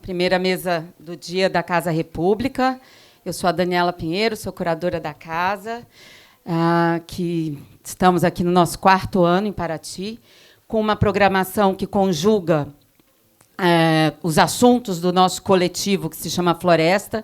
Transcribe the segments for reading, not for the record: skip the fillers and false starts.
primeira mesa do dia da Casa República. Eu sou a Daniela Pinheiro, sou curadora da casa, que estamos aqui no nosso 4º ano em Paraty, com uma programação que conjuga os assuntos do nosso coletivo, que se chama Floresta,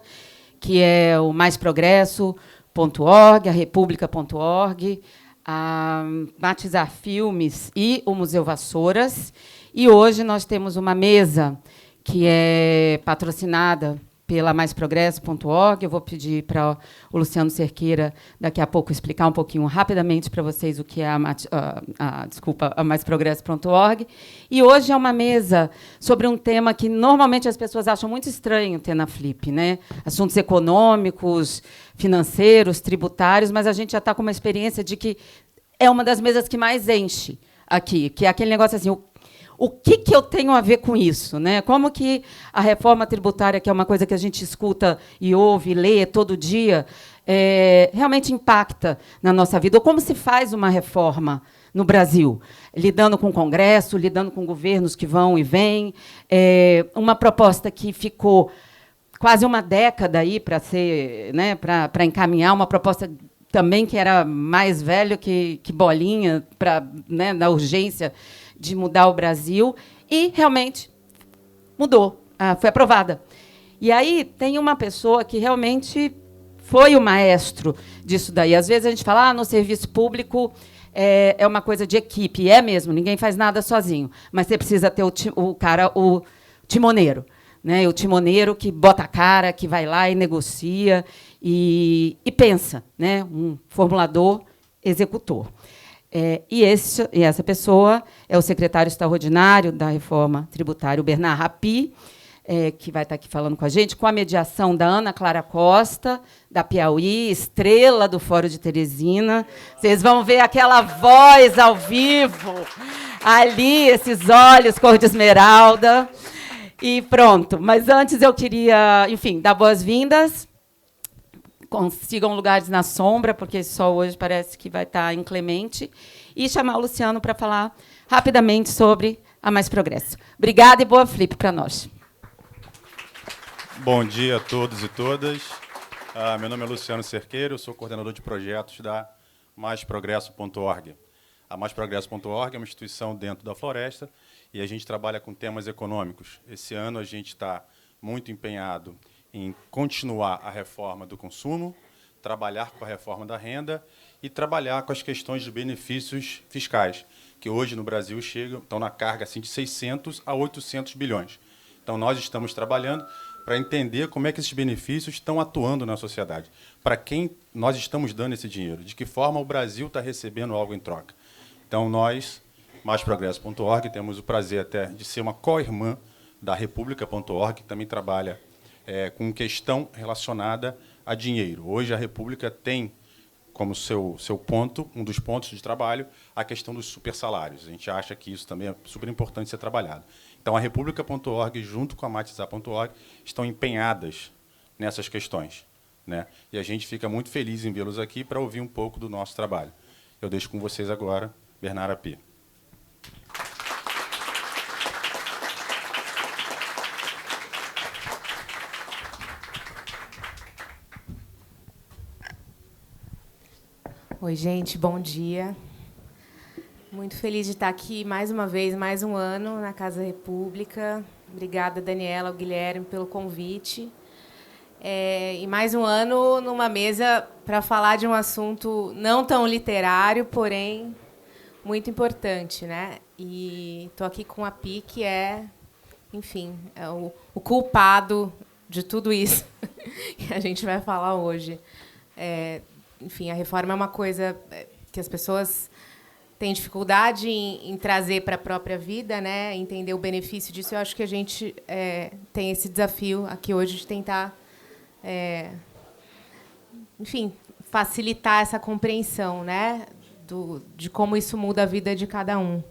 que é o maisprogresso.org, a república.org, a Matizar Filmes e o Museu Vassouras. E hoje nós temos uma mesa que é patrocinada pela maisprogresso.org. Eu vou pedir para o Luciano Cerqueira, daqui a pouco, explicar um pouquinho rapidamente para vocês o que é a maisprogresso.org. E hoje é uma mesa sobre um tema que normalmente as pessoas acham muito estranho ter na Flip, né? Assuntos econômicos, financeiros, tributários, mas a gente já está com uma experiência de que é uma das mesas que mais enche aqui, que é aquele negócio assim, o que eu tenho a ver com isso, né? Como que a reforma tributária, que é uma coisa que a gente escuta e ouve, e lê todo dia, realmente impacta na nossa vida? Ou como se faz uma reforma no Brasil? Lidando com o Congresso, lidando com governos que vão e vêm. Uma proposta que ficou quase uma década aí para ser, né, para encaminhar, uma proposta também que era mais velha que bolinha, né, na urgência de mudar o Brasil, e realmente mudou, foi aprovada. E aí tem uma pessoa que realmente foi o maestro disso daí. Às vezes a gente fala, no serviço público é uma coisa de equipe, e é mesmo, ninguém faz nada sozinho, mas você precisa ter o timoneiro, né? O timoneiro que bota a cara, que vai lá e negocia e pensa, né? Um formulador, executor. E essa pessoa é o secretário extraordinário da reforma tributária, o Bernard Rappi, que vai estar aqui falando com a gente, com a mediação da Ana Clara Costa, da Piauí, estrela do Fórum de Teresina. Vocês vão ver aquela voz ao vivo, ali, esses olhos cor de esmeralda. E pronto. Mas antes eu queria, enfim, dar boas-vindas. Consigam lugares na sombra, porque esse sol hoje parece que vai estar inclemente, e chamar o Luciano para falar rapidamente sobre a Mais Progresso. Obrigada e boa Flip para nós. Bom dia a todos e todas. Meu nome é Luciano Cerqueira, eu sou coordenador de projetos da maisprogresso.org. A maisprogresso.org é uma instituição dentro da Floresta e a gente trabalha com temas econômicos. Esse ano a gente está muito empenhado em continuar a reforma do consumo, trabalhar com a reforma da renda e trabalhar com as questões de benefícios fiscais, que hoje no Brasil estão na carga assim, de 600 a 800 bilhões. Então, nós estamos trabalhando para entender como é que esses benefícios estão atuando na sociedade, para quem nós estamos dando esse dinheiro, de que forma o Brasil está recebendo algo em troca. Então, nós, maisprogresso.org, temos o prazer até de ser uma co-irmã da república.org, que também trabalha com questão relacionada a dinheiro. Hoje a República tem como seu ponto, um dos pontos de trabalho, a questão dos supersalários. A gente acha que isso também é super importante ser trabalhado. Então, a república.org, junto com a matizar.org, estão empenhadas nessas questões, né? E a gente fica muito feliz em vê-los aqui para ouvir um pouco do nosso trabalho. Eu deixo com vocês agora, Bernard Rappi. Oi, gente, bom dia. Muito feliz de estar aqui mais uma vez, mais um ano, na Casa República. Obrigada, Daniela, ao Guilherme, pelo convite. E mais um ano numa mesa para falar de um assunto não tão literário, porém muito importante, né? E estou aqui com a Pi, que enfim, o culpado de tudo isso que a gente vai falar hoje. Enfim, a reforma é uma coisa que as pessoas têm dificuldade em trazer para a própria vida, né? Entender o benefício disso. Eu acho que a gente tem esse desafio aqui hoje de tentar, enfim, facilitar essa compreensão, né? De como isso muda a vida de cada um.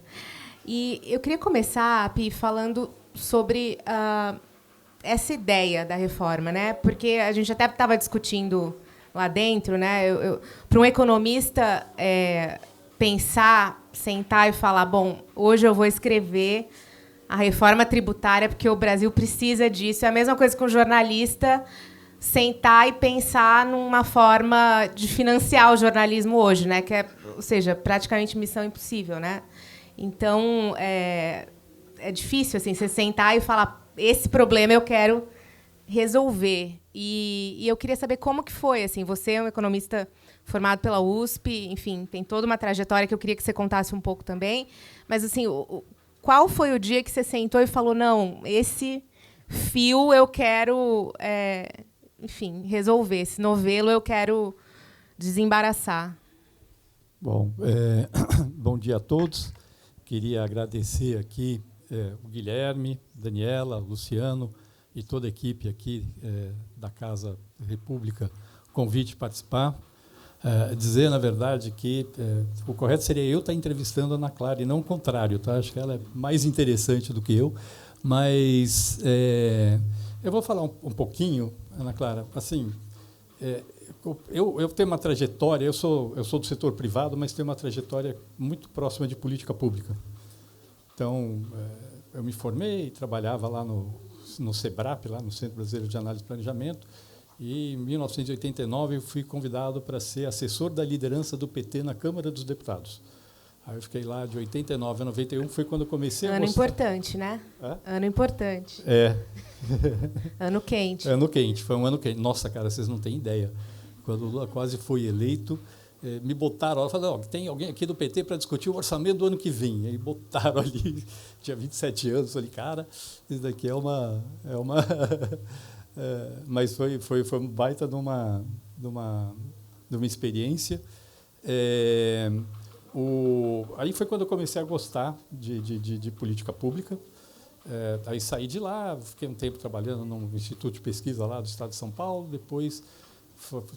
E eu queria começar, Pi, falando sobre essa ideia da reforma, né? Porque a gente até estava discutindo lá dentro, né? Para um economista pensar, sentar e falar, bom, hoje eu vou escrever a reforma tributária, porque o Brasil precisa disso. É a mesma coisa que um jornalista sentar e pensar numa forma de financiar o jornalismo hoje, né? Que é, ou seja, praticamente missão impossível, né? Então, é difícil assim, você sentar e falar, esse problema eu quero resolver. E eu queria saber como que foi. Assim, você é um economista formado pela USP, enfim, tem toda uma trajetória que eu queria que você contasse um pouco também. Mas, assim, qual foi o dia que você sentou e falou, não, esse fio eu quero, enfim, resolver, esse novelo eu quero desembaraçar? Bom, bom dia a todos. Queria agradecer aqui o Guilherme, Daniela, Luciano e toda a equipe aqui da Casa República, o convite de participar. Dizer, na verdade, que o correto seria eu estar entrevistando a Ana Clara e não o contrário, tá? Acho que ela é mais interessante do que eu, mas eu vou falar um pouquinho, Ana Clara, assim, eu tenho uma trajetória, eu sou do setor privado, mas tenho uma trajetória muito próxima de política pública. Então, eu me formei, trabalhava lá no SEBRAP, lá no Centro Brasileiro de Análise e Planejamento, e em 1989 eu fui convidado para ser assessor da liderança do PT na Câmara dos Deputados. Aí eu fiquei lá de 89 a 91, foi quando eu comecei a Ano gostar. importante, né? Ano importante. Ano quente. Ano quente, foi um ano quente. Nossa, cara, vocês não têm ideia. Quando o Lula quase foi eleito, me botaram, falaram, tem alguém aqui do PT para discutir o orçamento do ano que vem. Aí botaram ali, tinha 27 anos, falei, cara, isso daqui é uma mas foi um baita de uma experiência. Aí foi quando eu comecei a gostar de política pública. Aí saí de lá, fiquei um tempo trabalhando no Instituto de Pesquisa lá do Estado de São Paulo, depois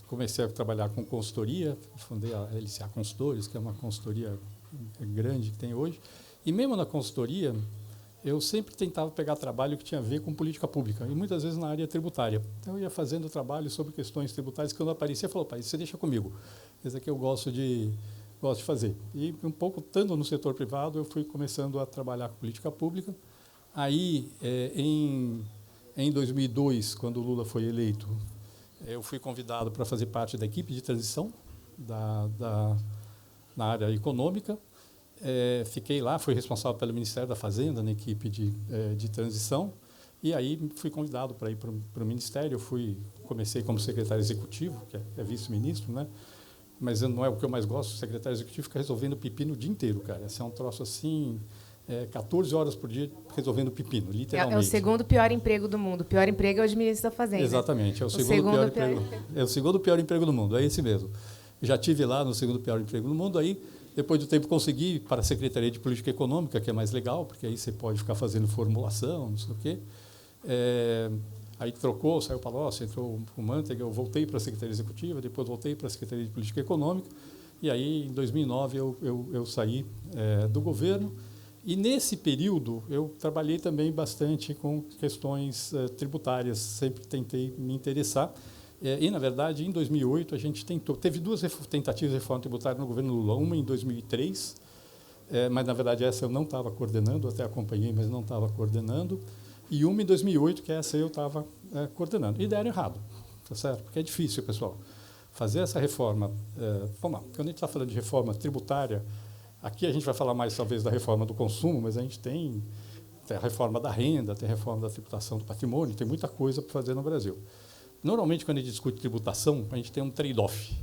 comecei a trabalhar com consultoria, fundei a LCA Consultores, que é uma consultoria grande que tem hoje, e mesmo na consultoria, eu sempre tentava pegar trabalho que tinha a ver com política pública, e muitas vezes na área tributária. Então, eu ia fazendo trabalho sobre questões tributárias, que quando aparecia, eu falava, pai, você deixa comigo, esse aqui eu gosto de fazer. E um pouco, estando no setor privado, eu fui começando a trabalhar com política pública. Aí, em 2002, quando o Lula foi eleito, eu fui convidado para fazer parte da equipe de transição na área econômica. Fiquei lá, fui responsável pelo Ministério da Fazenda, na equipe de transição, e aí fui convidado para ir para o Ministério. Comecei como secretário executivo, que é vice-ministro, né? Mas não é o que eu mais gosto, o secretário executivo fica resolvendo pepino o dia inteiro, cara. Esse é um troço assim, 14 horas por dia resolvendo pepino, literalmente. É o segundo pior emprego do mundo. O pior emprego é o de ministro da Fazenda. Exatamente, é o segundo pior emprego. É o segundo pior emprego do mundo, é esse mesmo. Já tive lá no segundo pior emprego do mundo, aí depois do tempo consegui ir para a Secretaria de Política Econômica, que é mais legal, porque aí você pode ficar fazendo formulação, não sei o quê. Aí trocou, saiu o Palocci, entrou o Mantega, eu voltei para a Secretaria Executiva, depois voltei para a Secretaria de Política Econômica, e aí, em 2009, eu saí do governo. E, nesse período, eu trabalhei também bastante com questões tributárias, sempre tentei me interessar. E, na verdade, em 2008, a gente teve duas tentativas de reforma tributária no governo Lula. Uma em 2003, mas, na verdade, essa eu não estava coordenando, até acompanhei, mas não estava coordenando. E uma em 2008, que essa eu estava coordenando. E deram errado, tá certo? Porque é difícil, pessoal. Fazer essa reforma... Vamos lá, quando a gente está falando de reforma tributária, aqui a gente vai falar mais, talvez, da reforma do consumo, mas a gente tem a reforma da renda, tem a reforma da tributação do patrimônio, tem muita coisa para fazer no Brasil. Normalmente, quando a gente discute tributação, a gente tem um trade-off.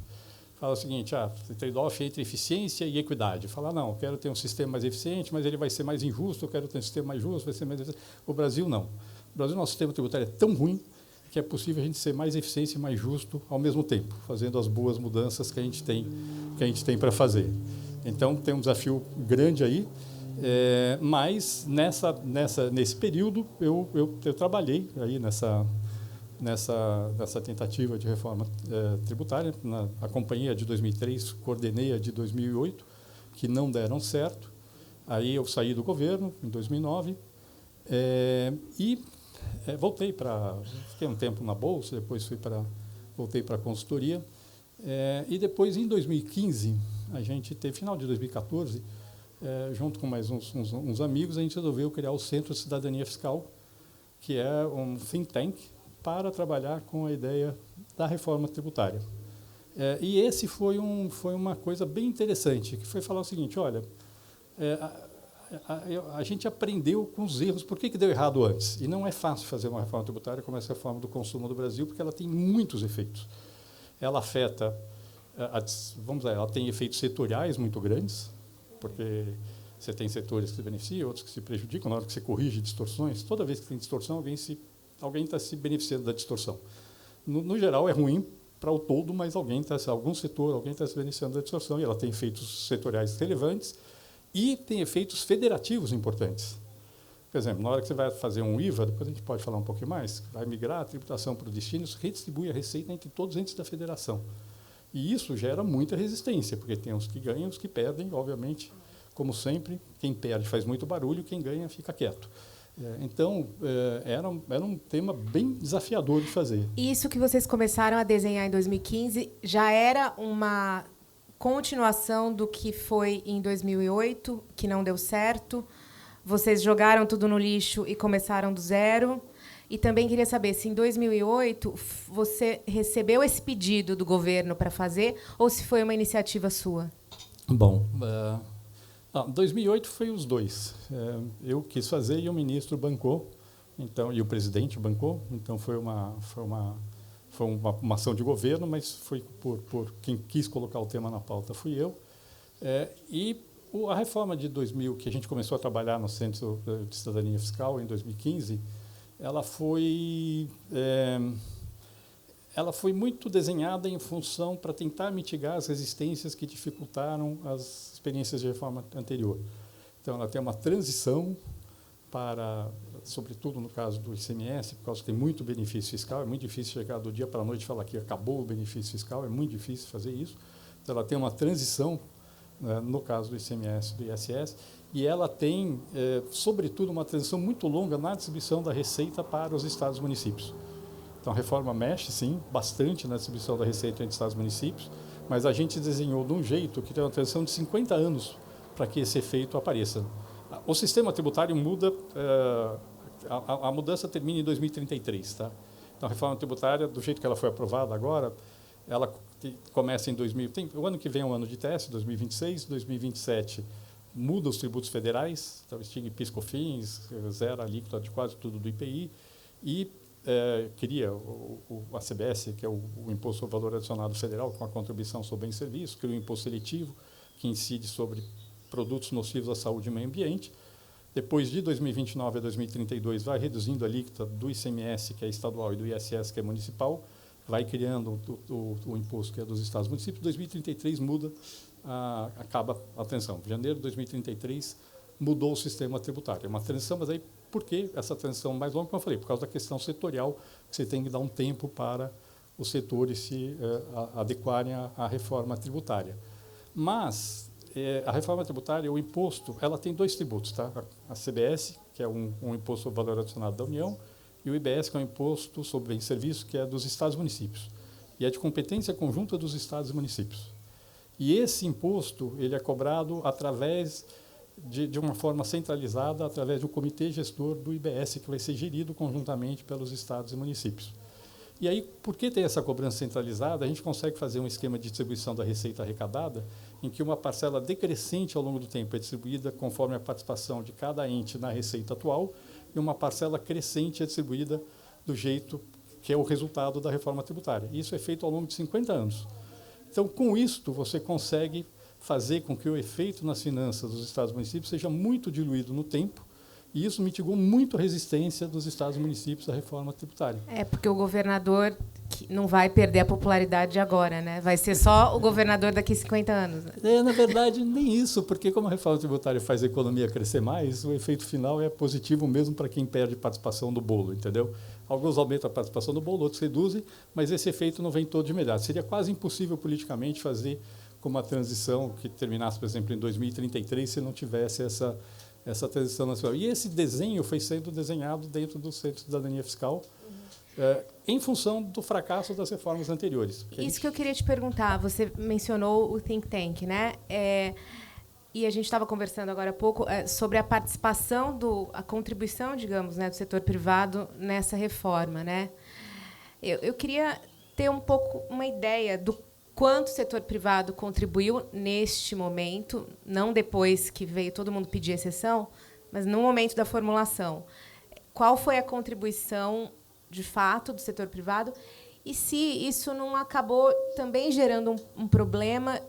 Fala o seguinte, trade-off entre eficiência e equidade. Fala, não, eu quero ter um sistema mais eficiente, mas ele vai ser mais injusto, eu quero ter um sistema mais justo, vai ser mais eficiente. O Brasil, não. O Brasil, nosso sistema tributário é tão ruim que é possível a gente ser mais eficiente e mais justo ao mesmo tempo, fazendo as boas mudanças que a gente tem para fazer. Então, tem um desafio grande aí, mas nesse período eu trabalhei aí nessa tentativa de reforma tributária. A companhia de 2003, coordenei a de 2008, que não deram certo. Aí eu saí do governo, em 2009, e voltei fiquei um tempo na Bolsa, depois voltei para a consultoria. E depois, em 2015, final de 2014, junto com mais uns amigos, a gente resolveu criar o Centro de Cidadania Fiscal, que é um think tank para trabalhar com a ideia da reforma tributária. E esse foi uma coisa bem interessante, que foi falar o seguinte, olha, a gente aprendeu com os erros, por que deu errado antes? E não é fácil fazer uma reforma tributária como essa reforma do consumo do Brasil, porque ela tem muitos efeitos. Ela afeta, ela tem efeitos setoriais muito grandes, porque você tem setores que se beneficiam, outros que se prejudicam. Na hora que você corrige distorções, toda vez que tem distorção, alguém está se beneficiando da distorção. No geral, é ruim para o todo, mas algum setor, alguém está se beneficiando da distorção, e ela tem efeitos setoriais relevantes e tem efeitos federativos importantes. Por exemplo, na hora que você vai fazer um IVA, depois a gente pode falar um pouquinho mais, vai migrar a tributação para os destinos, redistribui a receita entre todos os entes da federação. E isso gera muita resistência, porque tem os que ganham, os que perdem, obviamente, como sempre, quem perde faz muito barulho, quem ganha fica quieto. Então, era um tema bem desafiador de fazer. Isso que vocês começaram a desenhar em 2015 já era uma continuação do que foi em 2008, que não deu certo? Vocês jogaram tudo no lixo e começaram do zero? E também queria saber se em 2008 você recebeu esse pedido do governo para fazer ou se foi uma iniciativa sua? Bom, 2008 foi os dois. Eu quis fazer e o ministro bancou, então, e o presidente bancou. Então foi uma ação de governo, mas foi por quem quis colocar o tema na pauta fui eu. E a reforma de 2000, que a gente começou a trabalhar no Centro de Cidadania Fiscal em 2015, ela foi muito desenhada em função para tentar mitigar as resistências que dificultaram as experiências de reforma anterior. Então, ela tem uma transição para, sobretudo no caso do ICMS, por causa que tem muito benefício fiscal, é muito difícil chegar do dia para a noite e falar que acabou o benefício fiscal, é muito difícil fazer isso. Então, ela tem uma transição, no caso do ICMS e do ISS, e ela tem, sobretudo, uma transição muito longa na distribuição da receita para os estados e municípios. Então, a reforma mexe, sim, bastante na distribuição da receita entre estados e municípios, mas a gente desenhou de um jeito que tem uma transição de 50 anos para que esse efeito apareça. O sistema tributário muda, a mudança termina em 2033. Tá? Então, a reforma tributária, do jeito que ela foi aprovada agora, ela começa em 2000. O ano que vem é um ano de teste, 2026, 2027 muda os tributos federais, então extingue PIS/COFINS, zera a alíquota de quase tudo do IPI e cria a CBS, que é o Imposto sobre Valor Adicionado Federal, com a contribuição sobre bens e serviços, cria o imposto seletivo, que incide sobre produtos nocivos à saúde e meio ambiente. Depois de 2029 a 2032, vai reduzindo a alíquota do ICMS, que é estadual, e do ISS, que é municipal, vai criando o imposto que é dos estados e municípios. 2033 muda, acaba a transição. Em janeiro de 2033 mudou o sistema tributário. É uma transição, mas aí por que essa transição mais longa? Como eu falei, por causa da questão setorial, que você tem que dar um tempo para os setores se adequarem à reforma tributária. Mas a reforma tributária, o imposto, ela tem dois tributos, tá? A CBS, que é um imposto sobre valor adicionado da União, e o IBS, que é um imposto sobre bens e serviços, que é dos estados e municípios. E é de competência conjunta dos estados e municípios. E esse imposto ele é cobrado através de uma forma centralizada, através de um comitê gestor do IBS, que vai ser gerido conjuntamente pelos estados e municípios. E aí, por que tem essa cobrança centralizada? A gente consegue fazer um esquema de distribuição da receita arrecadada, em que uma parcela decrescente ao longo do tempo é distribuída conforme a participação de cada ente na receita atual, e uma parcela crescente é distribuída do jeito que é o resultado da reforma tributária. Isso é feito ao longo de 50 anos. Então, com isto, você consegue fazer com que o efeito nas finanças dos estados e municípios seja muito diluído no tempo, e isso mitigou muito a resistência dos estados e municípios à reforma tributária. Porque o governador não vai perder a popularidade agora, né? Vai ser só o governador daqui a 50 anos. Né? Na verdade, nem isso, porque como a reforma tributária faz a economia crescer mais, o efeito final é positivo mesmo para quem perde participação do bolo, entendeu? Alguns aumentam a participação do bolo, outros reduzem, mas esse efeito não vem todo de imediato. Seria quase impossível politicamente fazer com uma transição que terminasse, por exemplo, em 2033, se não tivesse essa transição nacional. E esse desenho foi sendo desenhado dentro do Centro de Cidadania Fiscal, em função do fracasso das reformas anteriores. Isso que eu queria te perguntar, você mencionou o think tank, né? E a gente estava conversando agora há pouco sobre a participação, a contribuição, digamos, né, do setor privado nessa reforma, né? Eu queria ter um pouco uma ideia do quanto o setor privado contribuiu neste momento, não depois que veio todo mundo pedir exceção, mas no momento da formulação. Qual foi a contribuição, de fato, do setor privado? E se isso não acabou também gerando um problema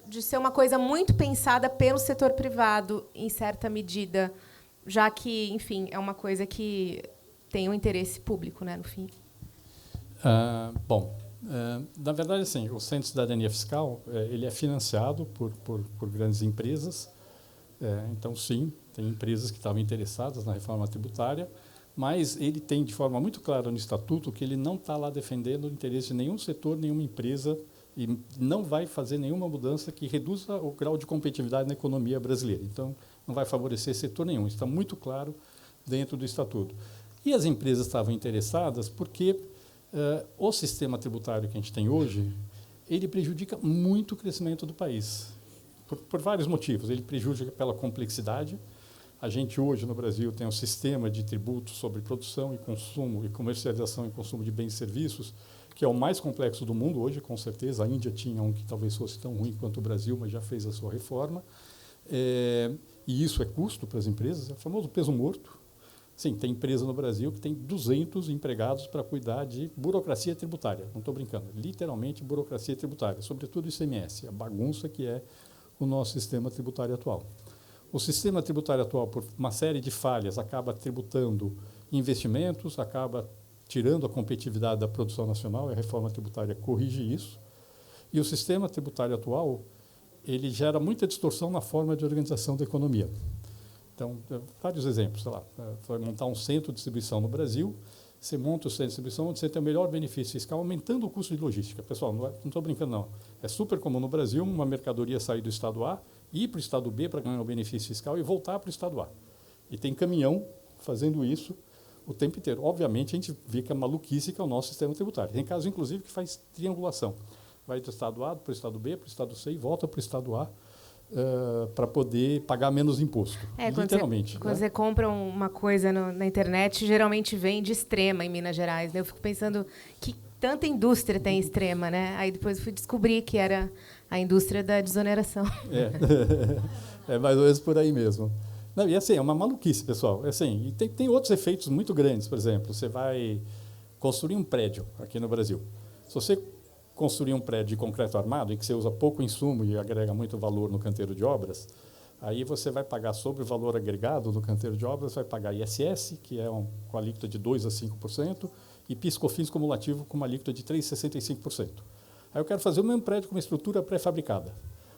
de ser uma coisa muito pensada pelo setor privado, em certa medida, já que, enfim, é uma coisa que tem um interesse público, né, no fim? Na verdade, assim, o Centro de Cidadania Fiscal ele é financiado por grandes empresas. Então, sim, tem empresas que estavam interessadas na reforma tributária, mas ele tem de forma muito clara no Estatuto que ele não está lá defendendo o interesse de nenhum setor, nenhuma empresa, e não vai fazer nenhuma mudança que reduza o grau de competitividade na economia brasileira. Então, não vai favorecer setor nenhum. Isso está muito claro dentro do Estatuto. E as empresas estavam interessadas porque o sistema tributário que a gente tem hoje, ele prejudica muito o crescimento do país, por vários motivos. Ele prejudica pela complexidade. A gente hoje no Brasil tem um sistema de tributos sobre produção e consumo e comercialização e consumo de bens e serviços, que é o mais complexo do mundo hoje, com certeza. A Índia tinha um que talvez fosse tão ruim quanto o Brasil, mas já fez a sua reforma. E isso é custo para as empresas, é o famoso peso morto. Sim, tem empresa no Brasil que tem 200 empregados para cuidar de burocracia tributária. Não estou brincando, literalmente burocracia tributária, sobretudo ICMS, a bagunça que é o nosso sistema tributário atual. O sistema tributário atual, por uma série de falhas, acaba tributando investimentos, acaba tirando a competitividade da produção nacional, e a reforma tributária corrige isso. E o sistema tributário atual, ele gera muita distorção na forma de organização da economia. Então, vários exemplos, sei lá, vai montar um centro de distribuição no Brasil, você monta o centro de distribuição onde você tem o melhor benefício fiscal, aumentando o custo de logística. Pessoal, não estou brincando, não. É super comum no Brasil uma mercadoria sair do estado A, ir para o estado B para ganhar o benefício fiscal e voltar para o estado A. E tem caminhão fazendo isso o tempo inteiro. Obviamente, a gente vê que é maluquice que é o nosso sistema tributário. Tem casos, inclusive, que faz triangulação. Vai do estado A para o estado B, para o estado C e volta para o estado A para poder pagar menos imposto. Literalmente. Quando você compra uma coisa na internet, geralmente vem de Extrema, em Minas Gerais. Né? Eu fico pensando que tanta indústria tem Extrema, né? Aí depois fui descobrir que era a indústria da desoneração. É mais ou menos por aí mesmo. Não, e assim, é uma maluquice, pessoal. Assim, e tem outros efeitos muito grandes. Por exemplo, você vai construir um prédio aqui no Brasil. Se você construir um prédio de concreto armado, em que você usa pouco insumo e agrega muito valor no canteiro de obras, aí você vai pagar sobre o valor agregado no canteiro de obras, vai pagar ISS, que é com alíquota de 2% a 5%, e PIS/COFINS cumulativo com uma alíquota de 3,65%. Aí eu quero fazer o mesmo prédio com uma estrutura pré-fabricada.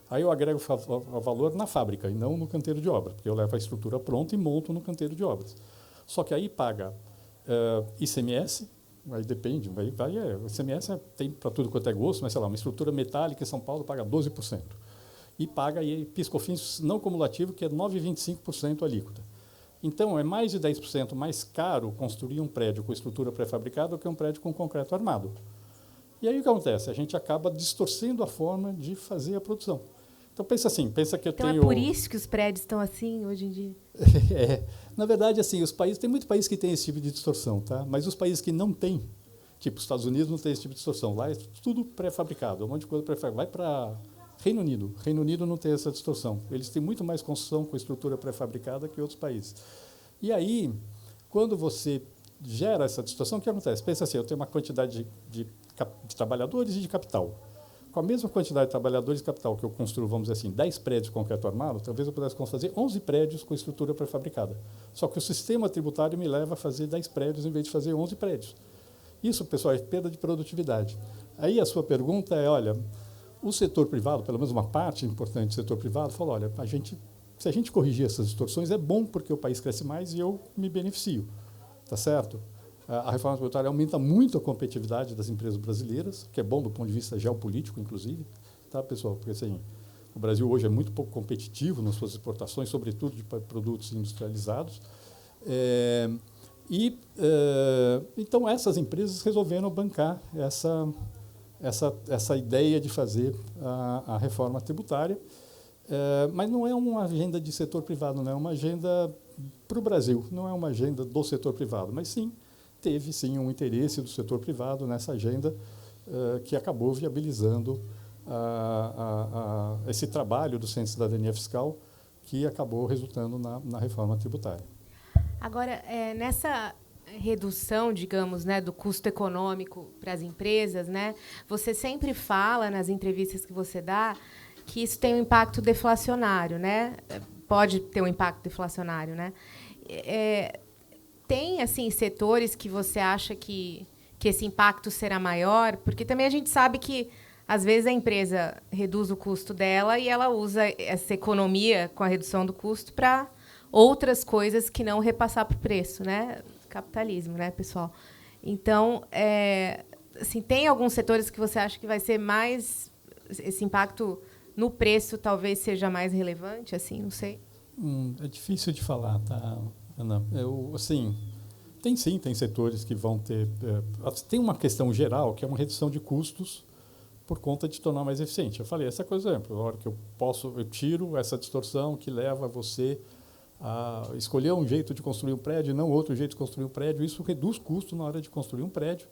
Aí eu agrego o valor na fábrica e não no canteiro de obra, porque eu levo a estrutura pronta e monto no canteiro de obras. Só que aí paga ICMS, aí depende, o ICMS tem para tudo quanto é gosto, mas sei lá, uma estrutura metálica em São Paulo paga 12%. E paga aí PIS/COFINS não cumulativo, que é 9,25% alíquota. Então, é mais de 10% mais caro construir um prédio com estrutura pré-fabricada do que um prédio com concreto armado. E aí o que acontece? A gente acaba distorcendo a forma de fazer a produção. Então, pensa que eu tenho... Então, é por isso que os prédios estão assim hoje em dia? Na verdade, assim, tem muito país que tem esse tipo de distorção, tá? Mas os países que não têm, tipo os Estados Unidos, não tem esse tipo de distorção. Lá é tudo pré-fabricado, um monte de coisa pré-fabricada. Vai para Reino Unido. Reino Unido não tem essa distorção. Eles têm muito mais construção com estrutura pré-fabricada que outros países. E aí, quando você gera essa distorção, o que acontece? Pensa assim, eu tenho uma quantidade de trabalhadores e de capital. Com a mesma quantidade de trabalhadores e capital que eu construo, vamos dizer assim, 10 prédios com concreto armado, talvez eu pudesse fazer 11 prédios com estrutura pré-fabricada. Só que o sistema tributário me leva a fazer 10 prédios em vez de fazer 11 prédios. Isso, pessoal, é perda de produtividade. Aí a sua pergunta é, olha, o setor privado, pelo menos uma parte importante do setor privado, falou, olha, se a gente corrigir essas distorções, é bom porque o país cresce mais e eu me beneficio. Tá certo? A reforma tributária aumenta muito a competitividade das empresas brasileiras, que é bom do ponto de vista geopolítico, inclusive, tá, pessoal? Porque assim, o Brasil hoje é muito pouco competitivo nas suas exportações, sobretudo de produtos industrializados. Então, essas empresas resolveram bancar essa ideia de fazer a reforma tributária. Mas não é uma agenda de setor privado, não é uma agenda para o Brasil, não é uma agenda do setor privado, mas sim, teve sim um interesse do setor privado nessa agenda que acabou viabilizando esse trabalho do Centro de Cidadania Fiscal, que acabou resultando na reforma tributária. Agora, nessa redução, digamos, né, do custo econômico para as empresas, né, você sempre fala nas entrevistas que você dá que isso tem um impacto deflacionário, né? Pode ter um impacto deflacionário, né? Tem assim setores que você acha que esse impacto será maior? Porque também a gente sabe que às vezes a empresa reduz o custo dela e ela usa essa economia com a redução do custo para outras coisas que não repassar para o preço, né? Capitalismo, né, pessoal? Então, assim, tem alguns setores que você acha que vai ser mais esse impacto no preço talvez seja mais relevante, assim, não sei. É difícil de falar, tá, Ana? Assim, tem setores que vão ter... tem uma questão geral, que é uma redução de custos por conta de tornar mais eficiente. Eu falei, essa coisa, por exemplo, a hora que eu tiro essa distorção que leva você a escolher um jeito de construir um prédio e não outro jeito de construir um prédio, isso reduz custo na hora de construir um prédio.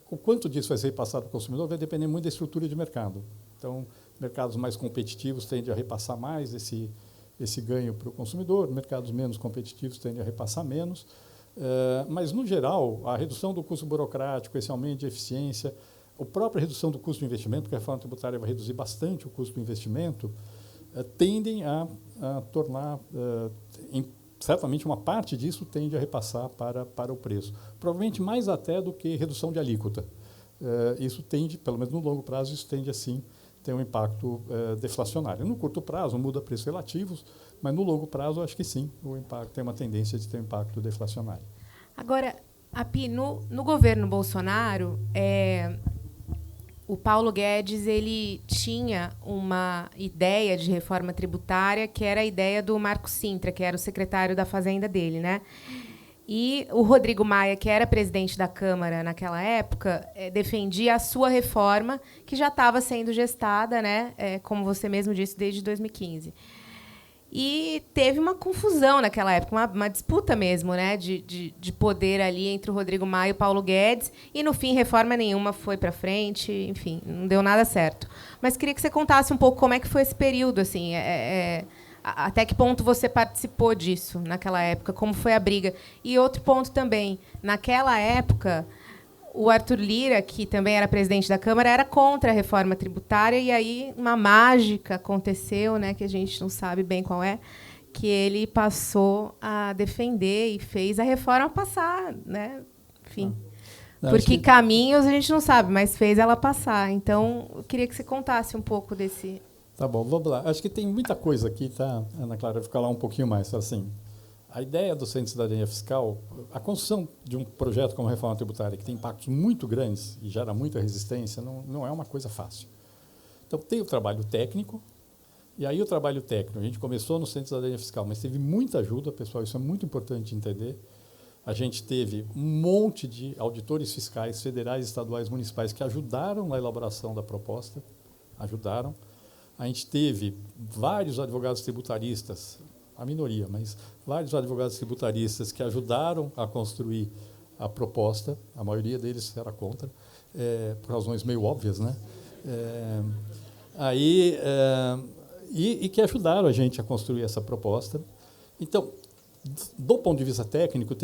O quanto disso vai ser repassado para o consumidor vai depender muito da estrutura de mercado. Então, mercados mais competitivos tendem a repassar mais esse ganho para o consumidor, mercados menos competitivos tendem a repassar menos. Mas, no geral, a redução do custo burocrático, esse aumento de eficiência, a própria redução do custo do investimento, porque a reforma tributária vai reduzir bastante o custo do investimento, tendem a tornar, certamente uma parte disso tende a repassar para o preço. Provavelmente mais até do que redução de alíquota. Isso tende, pelo menos no longo prazo, isso tende assim ter um impacto deflacionário. No curto prazo muda preços relativos, mas no longo prazo acho que sim, o impacto tem uma tendência de ter um impacto deflacionário. Agora, Api, no governo Bolsonaro, o Paulo Guedes ele tinha uma ideia de reforma tributária que era a ideia do Marco Sintra, que era o secretário da Fazenda dele, né? E o Rodrigo Maia, que era presidente da Câmara naquela época, defendia a sua reforma, que já estava sendo gestada, né, como você mesmo disse, desde 2015. E teve uma confusão naquela época, uma disputa mesmo, né, de poder ali entre o Rodrigo Maia e o Paulo Guedes, e, no fim, reforma nenhuma foi para frente, enfim, não deu nada certo. Mas queria que você contasse um pouco como é que foi esse período, assim, até que ponto você participou disso naquela época, como foi a briga. E outro ponto também, naquela época, o Arthur Lira, que também era presidente da Câmara, era contra a reforma tributária, e aí uma mágica aconteceu, né, que a gente não sabe bem qual é, que ele passou a defender e fez a reforma passar, né? Enfim. Porque caminhos a gente não sabe, mas fez ela passar. Então, eu queria que você contasse um pouco desse... Tá bom, vamos lá. Acho que tem muita coisa aqui, tá, Ana Clara? Vou ficar lá um pouquinho mais. Assim, a ideia do Centro de Cidadania Fiscal, a construção de um projeto como a reforma tributária, que tem impactos muito grandes e gera muita resistência, não é uma coisa fácil. Então, tem o trabalho técnico, e aí o trabalho técnico, a gente começou no Centro de Cidadania Fiscal, mas teve muita ajuda, pessoal, isso é muito importante de entender. A gente teve um monte de auditores fiscais, federais, estaduais, municipais, que ajudaram na elaboração da proposta, ajudaram. A gente teve vários advogados tributaristas, a minoria, mas vários advogados tributaristas que ajudaram a construir a proposta, a maioria deles era contra, por razões meio óbvias, né? E que ajudaram a gente a construir essa proposta. Então, do ponto de vista técnico,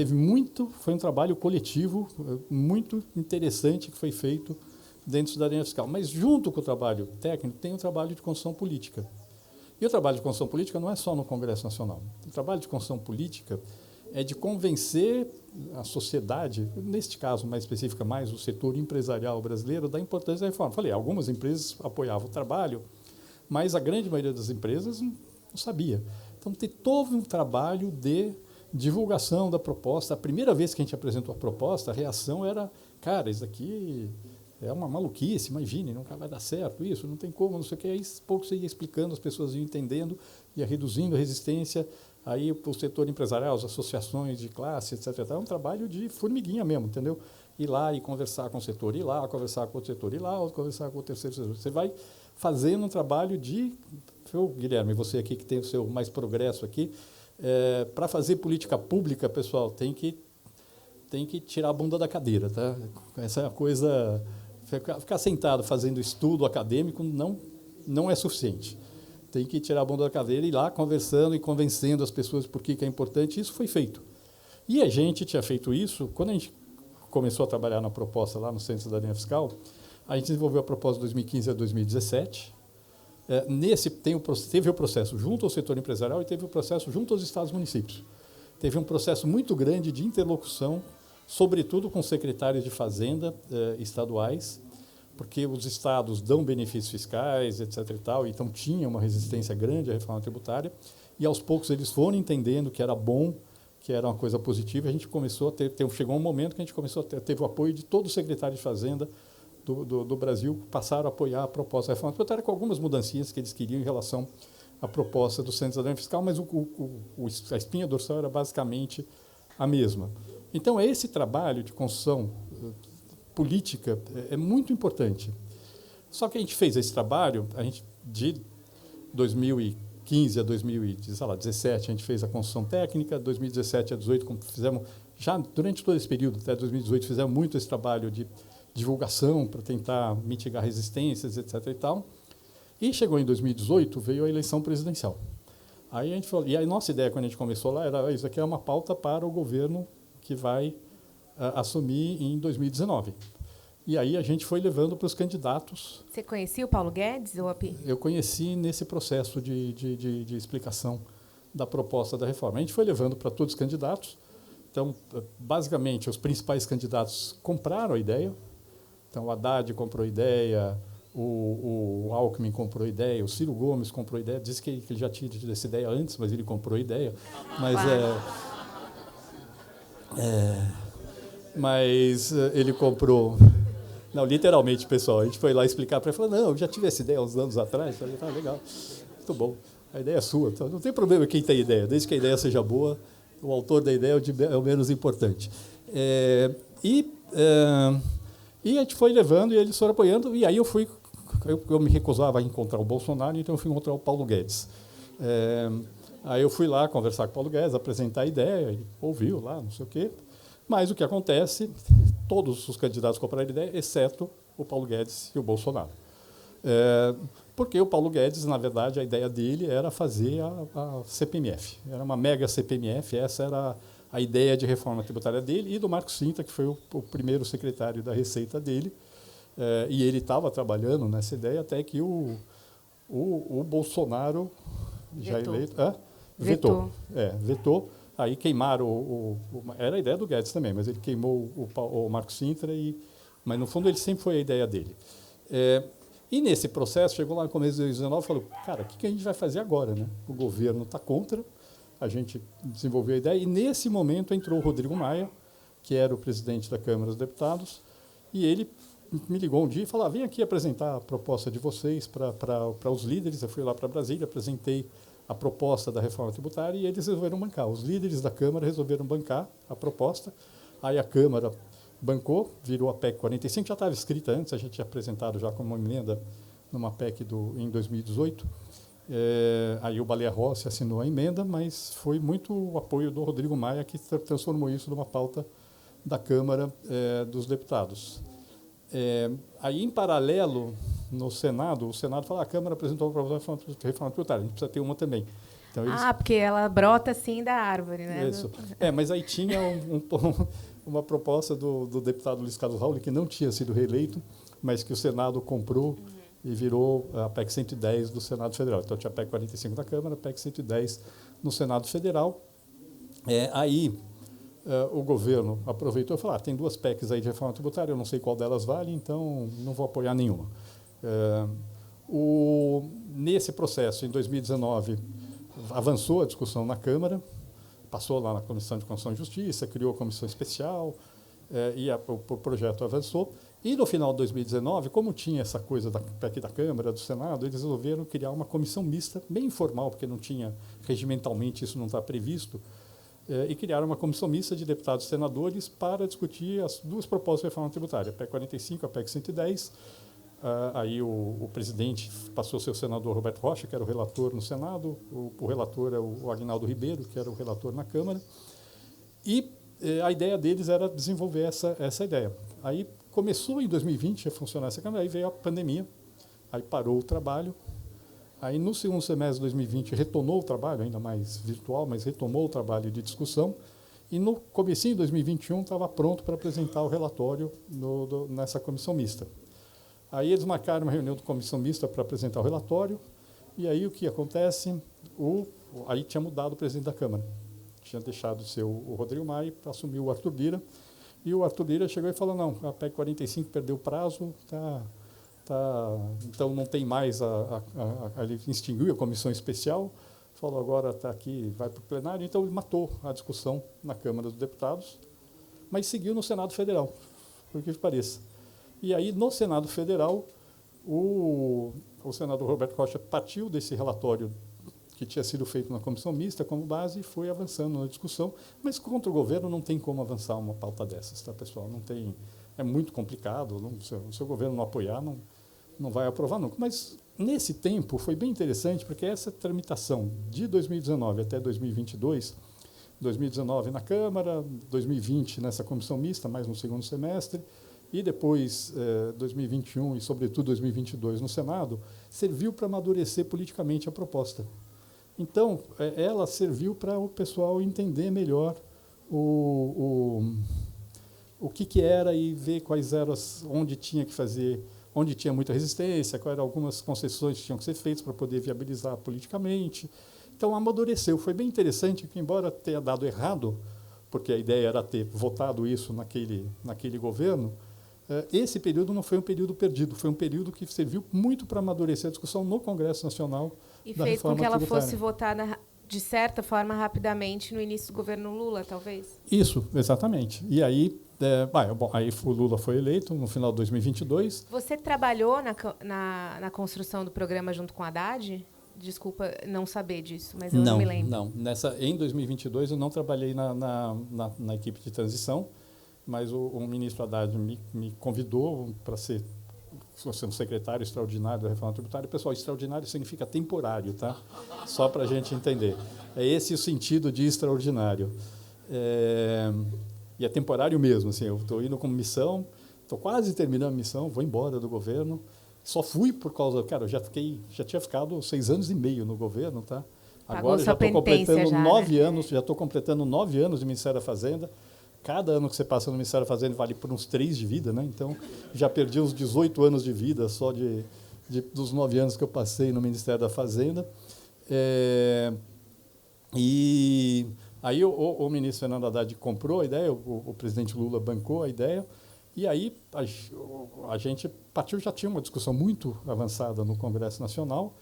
foi um trabalho coletivo muito interessante que foi feito dentro da cidadania fiscal. Mas, junto com o trabalho técnico, tem o trabalho de construção política. E o trabalho de construção política não é só no Congresso Nacional. O trabalho de construção política é de convencer a sociedade, neste caso mais específica, mais o setor empresarial brasileiro, da importância da reforma. Falei, algumas empresas apoiavam o trabalho, mas a grande maioria das empresas não sabia. Então, tem todo um trabalho de divulgação da proposta. A primeira vez que a gente apresentou a proposta, a reação era, cara, isso aqui é uma maluquice, imagine, nunca vai dar certo isso, não tem como, não sei o que. Aí, pouco você ia explicando, as pessoas iam entendendo, ia reduzindo a resistência. Aí, o setor empresarial, as associações de classe, etc. É um trabalho de formiguinha mesmo, entendeu? Ir lá e conversar com o setor, ir lá, conversar com o setor, ir lá, conversar com o terceiro setor. Você vai fazendo um trabalho de Guilherme, você aqui que tem o seu Mais Progresso aqui, para fazer política pública, pessoal, tem que tirar a bunda da cadeira, tá? Essa é a coisa. Ficar sentado fazendo estudo acadêmico não é suficiente. Tem que tirar a bunda da cadeira e ir lá conversando e convencendo as pessoas por que é importante. Isso foi feito. E a gente tinha feito isso quando a gente começou a trabalhar na proposta lá no Centro de Cidadania Fiscal. A gente desenvolveu a proposta de 2015 a 2017. Teve o processo junto ao setor empresarial e teve o processo junto aos estados e municípios. Teve um processo muito grande de interlocução, sobretudo com secretários de Fazenda estaduais, porque os estados dão benefícios fiscais, etc. e tal, então tinha uma resistência grande à reforma tributária, e aos poucos eles foram entendendo que era bom, que era uma coisa positiva. A gente começou a chegou um momento que a gente começou a teve o apoio de todos os secretários de Fazenda do Brasil, passaram a apoiar a proposta da reforma tributária com algumas mudancinhas que eles queriam em relação à proposta do Centro de Cidadania Fiscal, mas a espinha dorsal era basicamente a mesma. Então, esse trabalho de construção política é muito importante. Só que a gente fez esse trabalho, de 2015 a 2017, a gente fez a construção técnica, 2017 a 2018 fizemos, já durante todo esse período, até 2018, fizemos muito esse trabalho de divulgação para tentar mitigar resistências, etc. e tal. E chegou em 2018, veio a eleição presidencial. Aí a gente falou, e a nossa ideia quando a gente começou lá era: isso aqui é uma pauta para o governo que vai assumir em 2019. E aí a gente foi levando para os candidatos. Você conhecia o Paulo Guedes? Eu conheci nesse processo de explicação da proposta da reforma. A gente foi levando para todos os candidatos. Então, basicamente, os principais candidatos compraram a ideia. Então, o Haddad comprou a ideia, o Alckmin comprou a ideia, o Ciro Gomes comprou a ideia. Disse que ele já tinha tido essa ideia antes, mas ele comprou a ideia. Mas ele comprou... Não, literalmente, pessoal. A gente foi lá explicar para ele. Falou: não, eu já tive essa ideia uns anos atrás. Eu falei: legal, muito bom. A ideia é sua. Então, não tem problema quem tem ideia. Desde que a ideia seja boa, o autor da ideia é o menos importante. E a gente foi levando e eles foram apoiando. E aí eu me recusava a encontrar o Bolsonaro, então eu fui encontrar o Paulo Guedes. Aí eu fui lá conversar com o Paulo Guedes, apresentar a ideia, ele ouviu lá, não sei o quê. Mas o que acontece, todos os candidatos compraram a ideia, exceto o Paulo Guedes e o Bolsonaro. Porque o Paulo Guedes, na verdade, a ideia dele era fazer a CPMF. Era uma mega CPMF, essa era a ideia de reforma tributária dele e do Marcos Cintra, que foi o primeiro secretário da Receita dele. E ele estava trabalhando nessa ideia até que o Bolsonaro, já eleito, vetou. Vetou. Aí queimaram era a ideia do Guedes também, mas ele queimou o Marcos Cintra, mas no fundo ele sempre foi a ideia dele. E nesse processo, chegou lá no começo de 2019 e falou: cara, o que a gente vai fazer agora, né? O governo está contra, a gente desenvolveu a ideia, e nesse momento entrou o Rodrigo Maia, que era o presidente da Câmara dos Deputados, e ele me ligou um dia e falou: vem aqui apresentar a proposta de vocês para os líderes. Eu fui lá para Brasília, apresentei a proposta da reforma tributária e eles resolveram bancar. Os líderes da Câmara resolveram bancar a proposta. Aí a Câmara bancou, virou a PEC 45, já estava escrita antes, a gente tinha apresentado já como uma emenda numa PEC em 2018. Aí o Baleia Rossi assinou a emenda, mas foi muito o apoio do Rodrigo Maia que transformou isso numa pauta da Câmara dos Deputados. Aí, em paralelo, no Senado, o Senado falou: a Câmara apresentou uma proposta de reforma tributária, a gente precisa ter uma também. Então, porque ela brota assim da árvore, né? Isso. Mas aí tinha uma proposta do deputado Luiz Carlos Raul, que não tinha sido reeleito, mas que o Senado comprou e virou a PEC 110 do Senado Federal. Então, tinha a PEC 45 da Câmara, a PEC 110 no Senado Federal. O governo aproveitou e falou: tem duas PECs aí de reforma tributária, eu não sei qual delas vale, então não vou apoiar nenhuma. Nesse processo, em 2019, avançou a discussão na Câmara, passou lá na Comissão de Constituição e Justiça, criou a comissão especial, e o projeto avançou. E no final de 2019, como tinha essa coisa da PEC da Câmara, do Senado, eles resolveram criar uma comissão mista, bem informal, porque não tinha, regimentalmente isso não está previsto, e criaram uma comissão mista de deputados e senadores para discutir as duas propostas de reforma tributária, a PEC 45 e a PEC 110. Aí o presidente passou a ser o senador Roberto Rocha, que era o relator no Senado, o relator é o Aguinaldo Ribeiro, que era o relator na Câmara, e a ideia deles era desenvolver essa ideia. Aí começou em 2020 a funcionar essa Câmara, aí veio a pandemia, aí parou o trabalho, aí no segundo semestre de 2020 retomou o trabalho, ainda mais virtual, mas retomou o trabalho de discussão, e no comecinho de 2021 estava pronto para apresentar o relatório nessa comissão mista. Aí eles marcaram uma reunião da comissão mista para apresentar o relatório, e aí o que acontece? Aí tinha mudado o presidente da Câmara. Tinha deixado de ser o Rodrigo Maia para assumir o Arthur Lira, e o Arthur Lira chegou e falou, não, a PEC 45 perdeu o prazo, então não tem mais, ele extinguiu a comissão especial, falou agora está aqui, vai para o plenário, então ele matou a discussão na Câmara dos Deputados, mas seguiu no Senado Federal, por que pareça. E aí, no Senado Federal, o senador Roberto Rocha partiu desse relatório que tinha sido feito na comissão mista como base e foi avançando na discussão, mas contra o governo não tem como avançar uma pauta dessas, tá, pessoal? Não tem, é muito complicado, se o governo não apoiar, não vai aprovar nunca. Mas, nesse tempo, foi bem interessante, porque essa tramitação de 2019 até 2022, 2019 na Câmara, 2020 nessa comissão mista, mais no segundo semestre, e depois 2021 e, sobretudo, 2022 no Senado, serviu para amadurecer politicamente a proposta. Então, ela serviu para o pessoal entender melhor o que era e ver quais eram onde tinha que fazer, onde tinha muita resistência, quais eram algumas concessões que tinham que ser feitas para poder viabilizar politicamente. Então, amadureceu. Foi bem interessante que, embora tenha dado errado, porque a ideia era ter votado isso naquele governo, esse período não foi um período perdido, foi um período que serviu muito para amadurecer a discussão no Congresso Nacional e da reforma tributária. E fez com que ela fosse votada, de certa forma, rapidamente no início do governo Lula, talvez? Isso, exatamente. E aí, aí o Lula foi eleito no final de 2022. Você trabalhou na construção do programa junto com a Haddad? Desculpa não saber disso, mas eu não me lembro. Não, em 2022 eu não trabalhei na equipe de transição, mas o ministro Haddad me convidou para ser um secretário extraordinário da reforma tributária. Pessoal, extraordinário significa temporário, tá? Só para a gente entender. É esse o sentido de extraordinário. E é temporário mesmo. Assim, eu estou indo como missão, estou quase terminando a missão, vou embora do governo. Só fui por causa... Cara, eu já tinha ficado 6 anos e meio no governo, tá? Agora já estou completando 9 anos, já estou completando 9 anos de Ministério da Fazenda. Cada ano que você passa no Ministério da Fazenda vale por uns 3 de vida, né? Então, já perdi uns 18 anos de vida só dos 9 anos que eu passei no Ministério da Fazenda. E aí o ministro Fernando Haddad comprou a ideia, o presidente Lula bancou a ideia, e aí a gente partiu, já tinha uma discussão muito avançada no Congresso Nacional,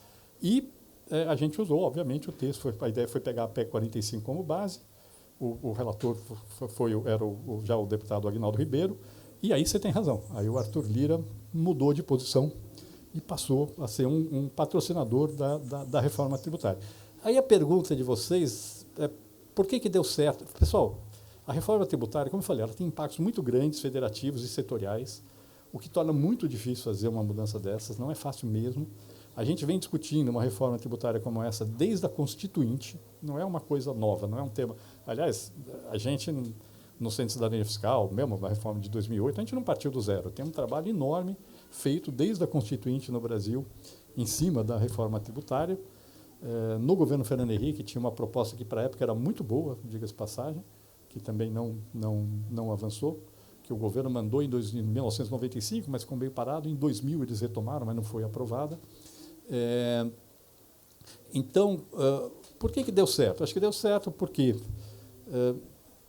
e a gente usou, obviamente, o texto, a ideia foi pegar a PEC 45 como base. O relator era já o deputado Aguinaldo Ribeiro, e aí você tem razão. Aí o Arthur Lira mudou de posição e passou a ser um patrocinador da reforma tributária. Aí a pergunta de vocês é por que deu certo? Pessoal, a reforma tributária, como eu falei, ela tem impactos muito grandes, federativos e setoriais, o que torna muito difícil fazer uma mudança dessas, não é fácil mesmo. A gente vem discutindo uma reforma tributária como essa desde a Constituinte, não é uma coisa nova, não é um tema... Aliás, a gente, no Centro de Cidadania Fiscal, mesmo na reforma de 2008, a gente não partiu do zero. Tem um trabalho enorme feito desde a Constituinte no Brasil, em cima da reforma tributária. No governo Fernando Henrique, tinha uma proposta que, para a época, era muito boa, diga-se de passagem, que também não avançou, que o governo mandou em 1995, mas ficou meio parado. Em 2000 eles retomaram, mas não foi aprovada. Então, por que deu certo? Acho que deu certo porque,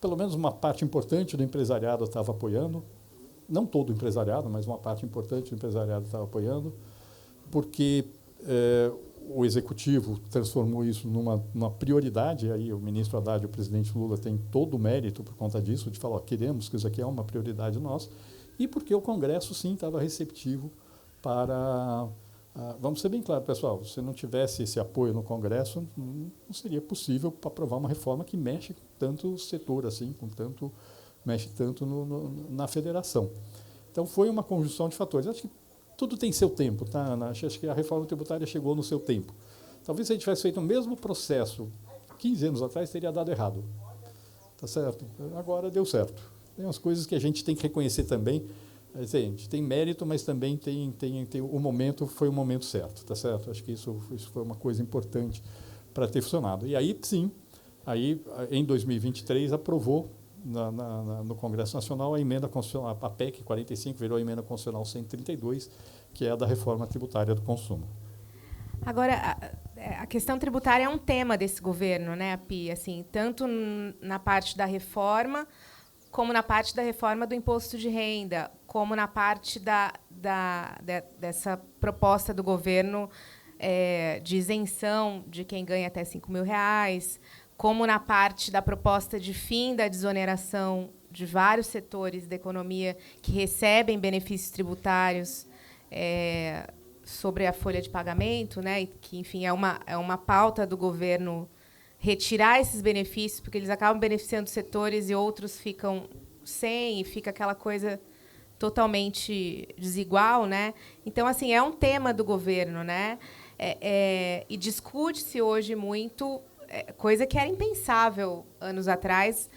pelo menos uma parte importante do empresariado estava apoiando, não todo o empresariado, mas uma parte importante do empresariado estava apoiando, porque o Executivo transformou isso numa prioridade, aí o ministro Haddad e o presidente Lula têm todo o mérito por conta disso, de falar, ó, queremos que isso aqui é uma prioridade nossa, e porque o Congresso, sim, estava receptivo para... vamos ser bem claros, pessoal, se não tivesse esse apoio no Congresso, não seria possível aprovar uma reforma que mexe tanto o setor, assim, mexe tanto na federação. Então, foi uma conjunção de fatores. Acho que tudo tem seu tempo, tá, Ana? Acho que a reforma tributária chegou no seu tempo. Talvez se a gente tivesse feito o mesmo processo 15 anos atrás, teria dado errado. Tá certo? Agora deu certo. Tem umas coisas que a gente tem que reconhecer também. A gente tem mérito, mas também tem o momento, foi o momento certo, tá certo? Acho que isso foi uma coisa importante para ter funcionado. E aí, sim, aí, em 2023, aprovou no Congresso Nacional a emenda constitucional, a PEC 45 virou a emenda constitucional 132, que é a da reforma tributária do consumo. Agora, a questão tributária é um tema desse governo, né, Pi? Assim, tanto na parte da reforma, como na parte da reforma do imposto de renda, como na parte dessa proposta do governo de isenção de quem ganha até R$ 5.000, como na parte da proposta de fim da desoneração de vários setores da economia que recebem benefícios tributários sobre a folha de pagamento, né, que, enfim, é uma pauta do governo retirar esses benefícios, porque eles acabam beneficiando setores e outros ficam sem, e fica aquela coisa totalmente desigual, né? Então, assim, é um tema do governo, né? E discute-se hoje muito, coisa que era impensável anos atrás,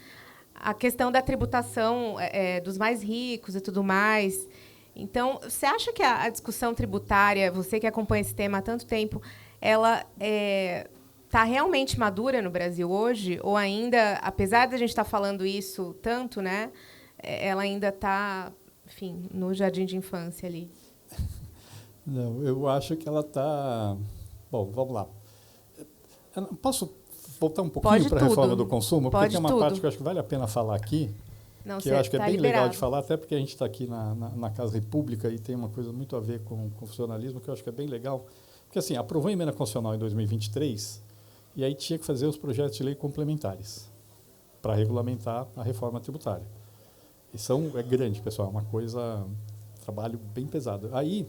a questão da tributação dos mais ricos e tudo mais. Então, você acha que a discussão tributária, você que acompanha esse tema há tanto tempo, ela está realmente madura no Brasil hoje? Ou ainda, apesar de a gente estar falando isso tanto, né, ela ainda está, enfim, no jardim de infância ali? Não, eu acho que ela está... Bom, vamos lá. Posso voltar um pouquinho para a reforma do consumo? Porque tem uma parte que eu acho que vale a pena falar aqui, não, que eu acho que é bem legal de falar, até porque a gente está aqui na Casa República e tem uma coisa muito a ver com o funcionalismo, que eu acho que é bem legal. Porque, assim, aprovou a emenda constitucional em 2023 e aí tinha que fazer os projetos de lei complementares para regulamentar a reforma tributária. E é grande, pessoal, é uma coisa, trabalho bem pesado. Aí,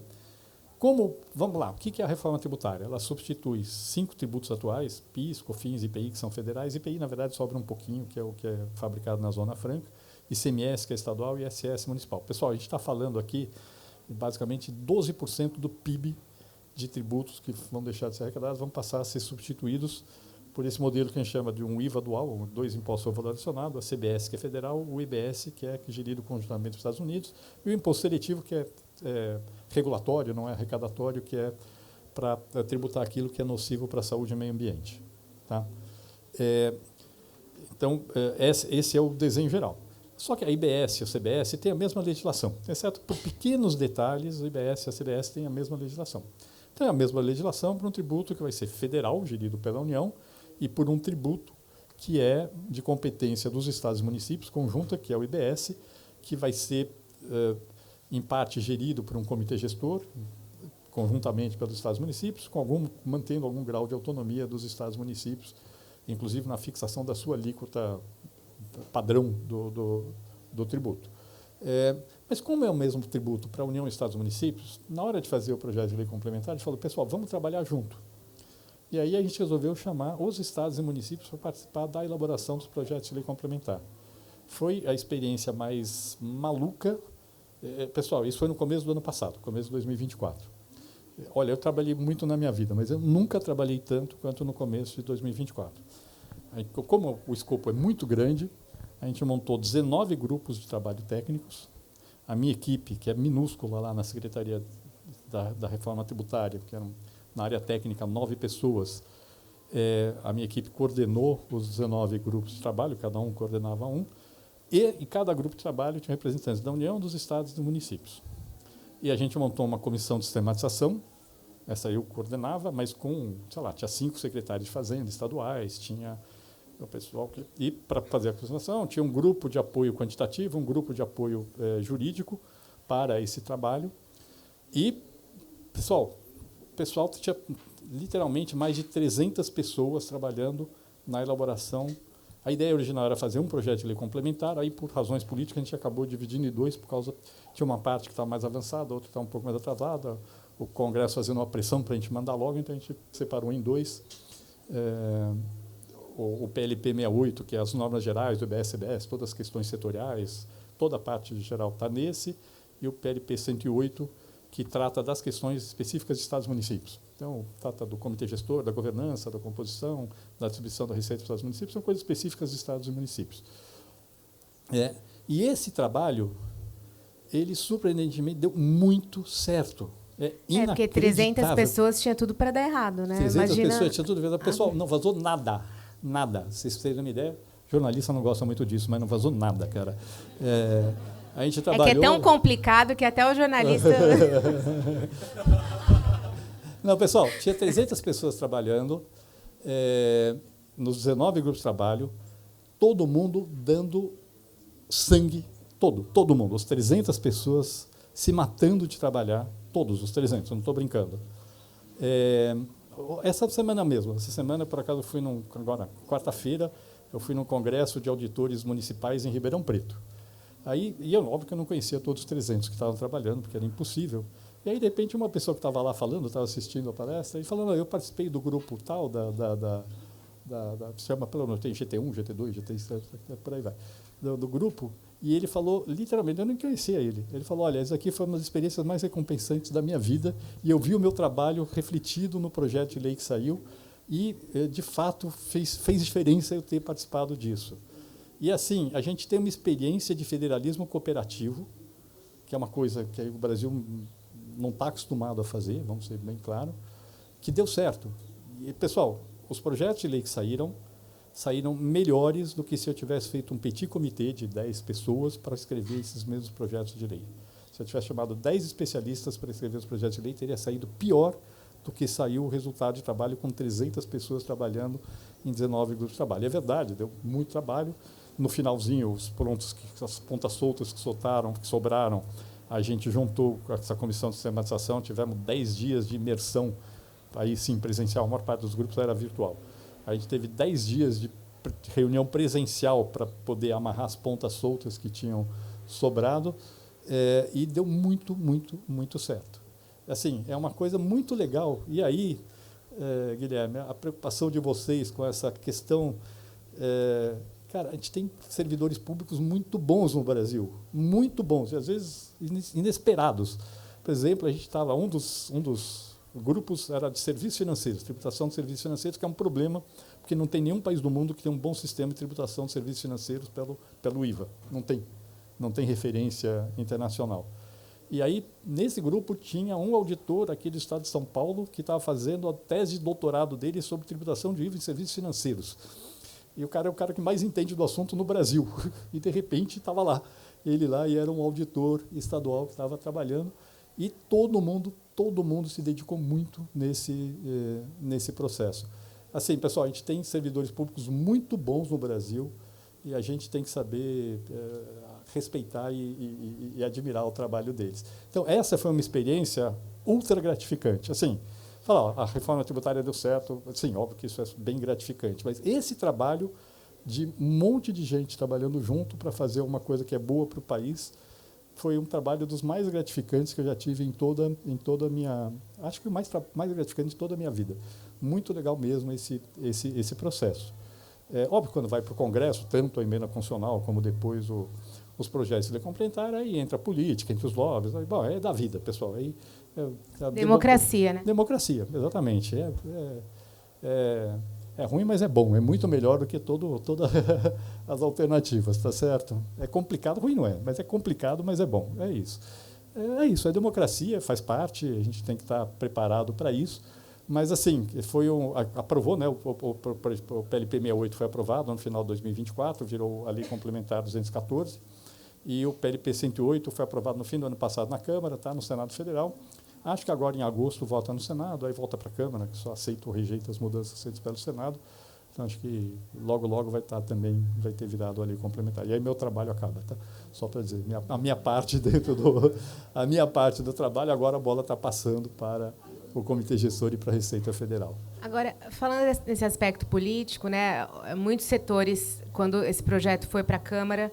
vamos lá, o que é a reforma tributária? Ela substitui 5 tributos atuais, PIS, COFINS, IPI, que são federais. IPI, na verdade, sobra um pouquinho, que é o que é fabricado na Zona Franca. ICMS, que é estadual, e ISS municipal. Pessoal, a gente está falando aqui, basicamente, 12% do PIB de tributos que vão deixar de ser arrecadados vão passar a ser substituídos por esse modelo que a gente chama de um IVA dual, 2 impostos sobre valor adicionado, a CBS, que é federal, o IBS, que é gerido conjuntamente dos Estados Unidos, e o imposto seletivo, que é regulatório, não é arrecadatório, que é para tributar aquilo que é nocivo para a saúde e meio ambiente. Tá? Então, esse é o desenho geral. Só que a IBS e a CBS têm a mesma legislação, exceto por pequenos detalhes, a IBS e a CBS têm a mesma legislação. Então, é a mesma legislação para um tributo que vai ser federal, gerido pela União, e por um tributo que é de competência dos estados e municípios, conjunta, que é o IBS, que vai ser, em parte, gerido por um comitê gestor, conjuntamente pelos estados e municípios, mantendo algum grau de autonomia dos estados e municípios, inclusive na fixação da sua alíquota padrão do tributo. Mas como é o mesmo tributo para a União, Estados e Municípios, na hora de fazer o projeto de lei complementar, a gente falou, pessoal, vamos trabalhar junto. E aí a gente resolveu chamar os estados e municípios para participar da elaboração dos projetos de lei complementar. Foi a experiência mais maluca. Pessoal, isso foi no começo do ano passado, começo de 2024. Olha, eu trabalhei muito na minha vida, mas eu nunca trabalhei tanto quanto no começo de 2024. Como o escopo é muito grande, a gente montou 19 grupos de trabalho técnicos. A minha equipe, que é minúscula lá na Secretaria da Reforma Tributária, que eram, na área técnica, 9 pessoas, a minha equipe coordenou os 19 grupos de trabalho, cada um coordenava um, e em cada grupo de trabalho tinha representantes da União, dos estados e dos municípios. E a gente montou uma comissão de sistematização, essa eu coordenava, mas com, sei lá, tinha 5 secretários de fazenda estaduais, tinha o pessoal e para fazer a coordenação tinha um grupo de apoio quantitativo, um grupo de apoio jurídico para esse trabalho. E, pessoal, o pessoal tinha literalmente mais de 300 pessoas trabalhando na elaboração. A ideia original era fazer um projeto de lei complementar, aí por razões políticas a gente acabou dividindo em 2, tinha uma parte que estava mais avançada, outra estava um pouco mais atrasada, o Congresso fazendo uma pressão para a gente mandar logo, então a gente separou em 2. O PLP 68, que é as normas gerais do IBS-CBS, todas as questões setoriais, toda a parte geral está nesse, e o PLP 108, que trata das questões específicas de estados e municípios. Então, trata do comitê gestor, da governança, da composição, da distribuição da receita para os municípios, são coisas específicas de estados e municípios. E esse trabalho, ele surpreendentemente deu muito certo. Porque 300 pessoas tinha tudo para dar errado, né? 300 pessoas tinha tudo para dar errado. Pessoal, não vazou nada. Nada. Se vocês terem uma ideia, jornalista não gosta muito disso, mas não vazou nada, cara. A gente trabalhou... que é tão complicado que até o jornalista... Não, pessoal, tinha 300 pessoas trabalhando, nos 19 grupos de trabalho, todo mundo dando sangue, todo mundo, as 300 pessoas se matando de trabalhar, todos os 300, eu não estou brincando. Essa semana mesmo, por acaso, eu fui agora, quarta-feira, eu fui num congresso de auditores municipais em Ribeirão Preto. E óbvio que eu não conhecia todos os 300 que estavam trabalhando, porque era impossível. E aí, de repente, uma pessoa que estava lá falando, estava assistindo a palestra, e falando, eu participei do grupo tal, se chama, pelo menos, tem GT1, GT2, GT3, por aí vai, do grupo, e ele falou, literalmente, eu não conhecia ele, ele falou, olha, isso aqui foi uma das experiências mais recompensantes da minha vida, e eu vi o meu trabalho refletido no projeto de lei que saiu, e, de fato, fez diferença eu ter participado disso. E, assim, a gente tem uma experiência de federalismo cooperativo, que é uma coisa que o Brasil não está acostumado a fazer, vamos ser bem claro, que deu certo. E, pessoal, os projetos de lei que saíram melhores do que se eu tivesse feito um petit comitê de 10 pessoas para escrever esses mesmos projetos de lei. Se eu tivesse chamado 10 especialistas para escrever os projetos de lei, teria saído pior do que saiu o resultado de trabalho com 300 pessoas trabalhando em 19 grupos de trabalho. É verdade, deu muito trabalho. No finalzinho, as pontas soltas que sobraram, a gente juntou com essa comissão de sistematização, tivemos 10 dias de imersão, aí sim, presencial, a maior parte dos grupos era virtual. A gente teve 10 dias de reunião presencial para poder amarrar as pontas soltas que tinham sobrado, e deu muito, muito, muito certo. Assim, é uma coisa muito legal. E aí, Guilherme, a preocupação de vocês com essa questão... Cara, a gente tem servidores públicos muito bons no Brasil, muito bons, e às vezes inesperados. Por exemplo, a gente estava, um dos grupos era de serviços financeiros, tributação de serviços financeiros, que é um problema, porque não tem nenhum país do mundo que tem um bom sistema de tributação de serviços financeiros pelo IVA. Não tem referência internacional. E aí, nesse grupo, tinha um auditor aqui do estado de São Paulo que estava fazendo a tese de doutorado dele sobre tributação de IVA em serviços financeiros. E o cara é o cara que mais entende do assunto no Brasil. E, de repente, estava lá. Ele lá e era um auditor estadual que estava trabalhando. E todo mundo se dedicou muito nesse processo. Assim, pessoal, a gente tem servidores públicos muito bons no Brasil e a gente tem que saber respeitar e admirar o trabalho deles. Então, essa foi uma experiência ultra gratificante. Assim, falar, a reforma tributária deu certo, sim, óbvio que isso é bem gratificante, mas esse trabalho de um monte de gente trabalhando junto para fazer uma coisa que é boa para o país foi um trabalho dos mais gratificantes que eu já tive em toda a minha... Acho que o mais gratificante de toda a minha vida. Muito legal mesmo esse processo. Óbvio, quando vai para o Congresso, tanto a emenda constitucional como depois os projetos de lei complementar, aí entra a política, entre os lobbies, aí, bom, é da vida, pessoal. Aí, democracia, né? Democracia, exatamente. É ruim, mas é bom. É muito melhor do que todas as alternativas, tá certo? É complicado, ruim não é, mas é complicado, mas é bom. É isso. É democracia, faz parte, a gente tem que estar preparado para isso. Mas, assim, aprovou, né, o PLP 68 foi aprovado no final de 2024, virou a Lei Complementar 214, e o PLP 108 foi aprovado no fim do ano passado na Câmara, tá, no Senado Federal. Acho que agora, em agosto, volta no Senado, aí volta para a Câmara, que só aceita ou rejeita as mudanças feitas pelo Senado. Então, acho que logo vai ter virado a lei complementar. E aí meu trabalho acaba, tá? Só para dizer, a minha parte do trabalho, agora a bola está passando para o Comitê Gestor e para a Receita Federal. Agora, falando nesse aspecto político, né, muitos setores, quando esse projeto foi para a Câmara,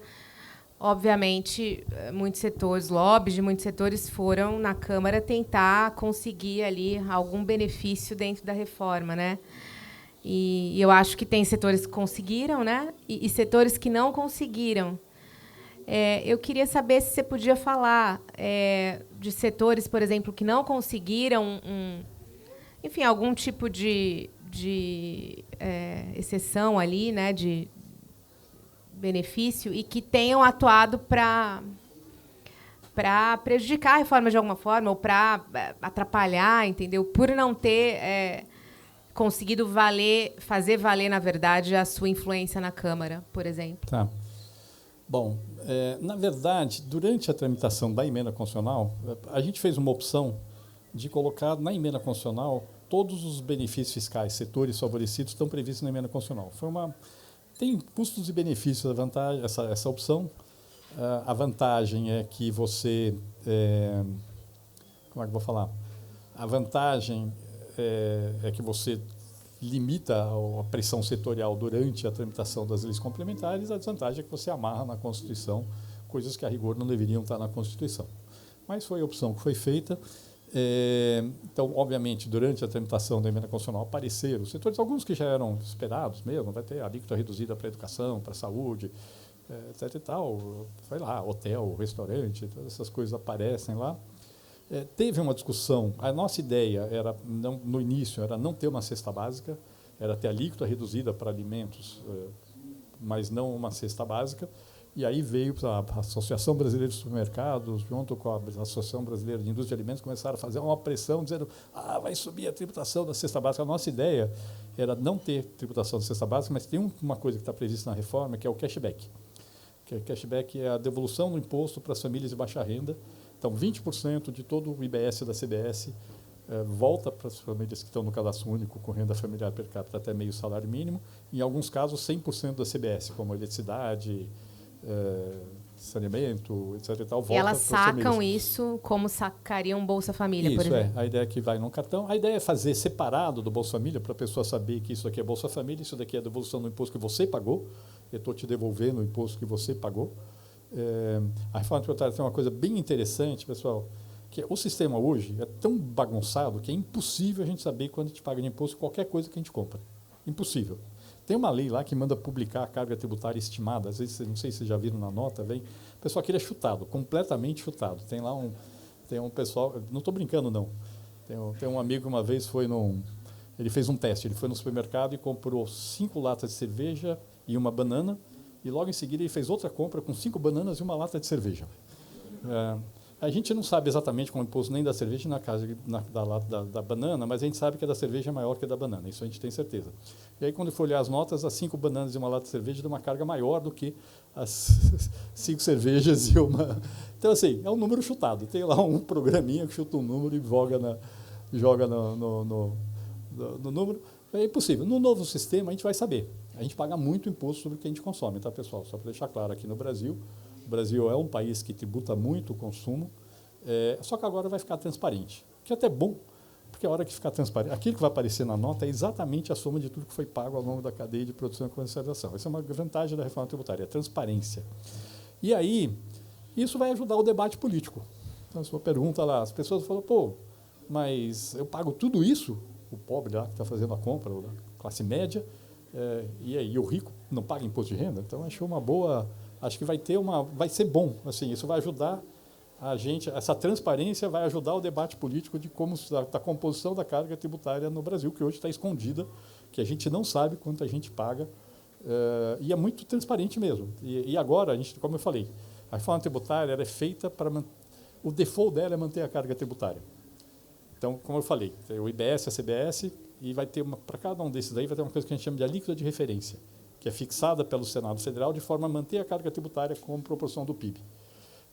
obviamente, muitos setores, lobbies de muitos setores foram na Câmara tentar conseguir ali algum benefício dentro da reforma, né? E eu acho que tem setores que conseguiram, né? E setores que não conseguiram. Eu queria saber se você podia falar de setores, por exemplo, que não conseguiram, enfim, algum tipo de exceção ali, né, de benefício, e que tenham atuado para prejudicar a reforma de alguma forma, ou para atrapalhar, entendeu? Por não ter conseguido fazer valer, na verdade, a sua influência na Câmara, por exemplo. Tá. Bom, na verdade, durante a tramitação da emenda constitucional, a gente fez uma opção de colocar na emenda constitucional todos os benefícios fiscais, setores favorecidos, estão previstos na emenda constitucional. Tem custos e benefícios a vantagem, essa opção. A vantagem é que você... como é que eu vou falar? A vantagem é que você limita a pressão setorial durante a tramitação das leis complementares. A desvantagem é que você amarra na Constituição coisas que, a rigor, não deveriam estar na Constituição. Mas foi a opção que foi feita. Então, obviamente, durante a tramitação da emenda constitucional apareceram setores, alguns que já eram esperados mesmo, vai ter alíquota reduzida para a educação, para a saúde, etc. e tal, sei lá, hotel, restaurante, todas essas coisas aparecem lá. Teve uma discussão, a nossa ideia era, no início, era não ter uma cesta básica, era ter alíquota reduzida para alimentos, mas não uma cesta básica. E aí veio a Associação Brasileira de Supermercados, junto com a Associação Brasileira de Indústria de Alimentos, começaram a fazer uma pressão, dizendo vai subir a tributação da cesta básica. A nossa ideia era não ter tributação da cesta básica, mas tem uma coisa que está prevista na reforma, que é o cashback. O cashback é a devolução do imposto para as famílias de baixa renda. Então, 20% de todo o IBS da CBS volta para as famílias que estão no cadastro único com renda familiar per capita até meio salário mínimo. Em alguns casos, 100% da CBS, como eletricidade, saneamento, etc. E tal, volta. E elas sacam isso como sacariam Bolsa Família, por exemplo? A ideia é que vai no cartão. A ideia é fazer separado do Bolsa Família, para a pessoa saber que isso aqui é Bolsa Família, isso daqui é a devolução do imposto que você pagou, eu estou te devolvendo o imposto que você pagou. A reforma tributária tem uma coisa bem interessante, pessoal, que o sistema hoje é tão bagunçado que é impossível a gente saber quando a gente paga de imposto qualquer coisa que a gente compra. Impossível. Tem uma lei lá que manda publicar a carga tributária estimada, às vezes, não sei se vocês já viram na nota, vem. O pessoal aqui é chutado, completamente chutado. Tem lá um pessoal, não estou brincando não, tem um amigo que uma vez ele fez um teste, ele foi no supermercado e comprou 5 latas de cerveja e uma banana, e logo em seguida ele fez outra compra com 5 bananas e uma lata de cerveja. A gente não sabe exatamente qual é o imposto nem da cerveja da banana, mas a gente sabe que a da cerveja é maior que a da banana, isso a gente tem certeza. E aí, quando for olhar as notas, as 5 bananas e uma lata de cerveja dão uma carga maior do que as 5 cervejas e uma... Então, assim, é um número chutado. Tem lá um programinha que chuta um número e joga no número. É impossível. No novo sistema, a gente vai saber. A gente paga muito imposto sobre o que a gente consome, tá, pessoal? Só para deixar claro, aqui no Brasil, o Brasil é um país que tributa muito o consumo, só que agora vai ficar transparente, que é até bom, porque a hora que ficar transparente, aquilo que vai aparecer na nota é exatamente a soma de tudo que foi pago ao longo da cadeia de produção e comercialização. Essa é uma vantagem da reforma tributária, a transparência. E aí, isso vai ajudar o debate político. Então, a sua pergunta lá, as pessoas falam, mas eu pago tudo isso? O pobre lá que está fazendo a compra, a classe média, e aí o rico não paga imposto de renda? Então, achou uma boa... Acho que vai ser bom, assim, isso vai ajudar a gente, essa transparência vai ajudar o debate político de como da composição da carga tributária no Brasil, que hoje está escondida, que a gente não sabe quanto a gente paga, e é muito transparente mesmo. E agora, como eu falei, a reforma tributária ela é feita para... O default dela é manter a carga tributária. Então, como eu falei, tem o IBS, a CBS, e vai ter para cada um desses aí vai ter uma coisa que a gente chama de alíquota de referência, que é fixada pelo Senado Federal de forma a manter a carga tributária como proporção do PIB.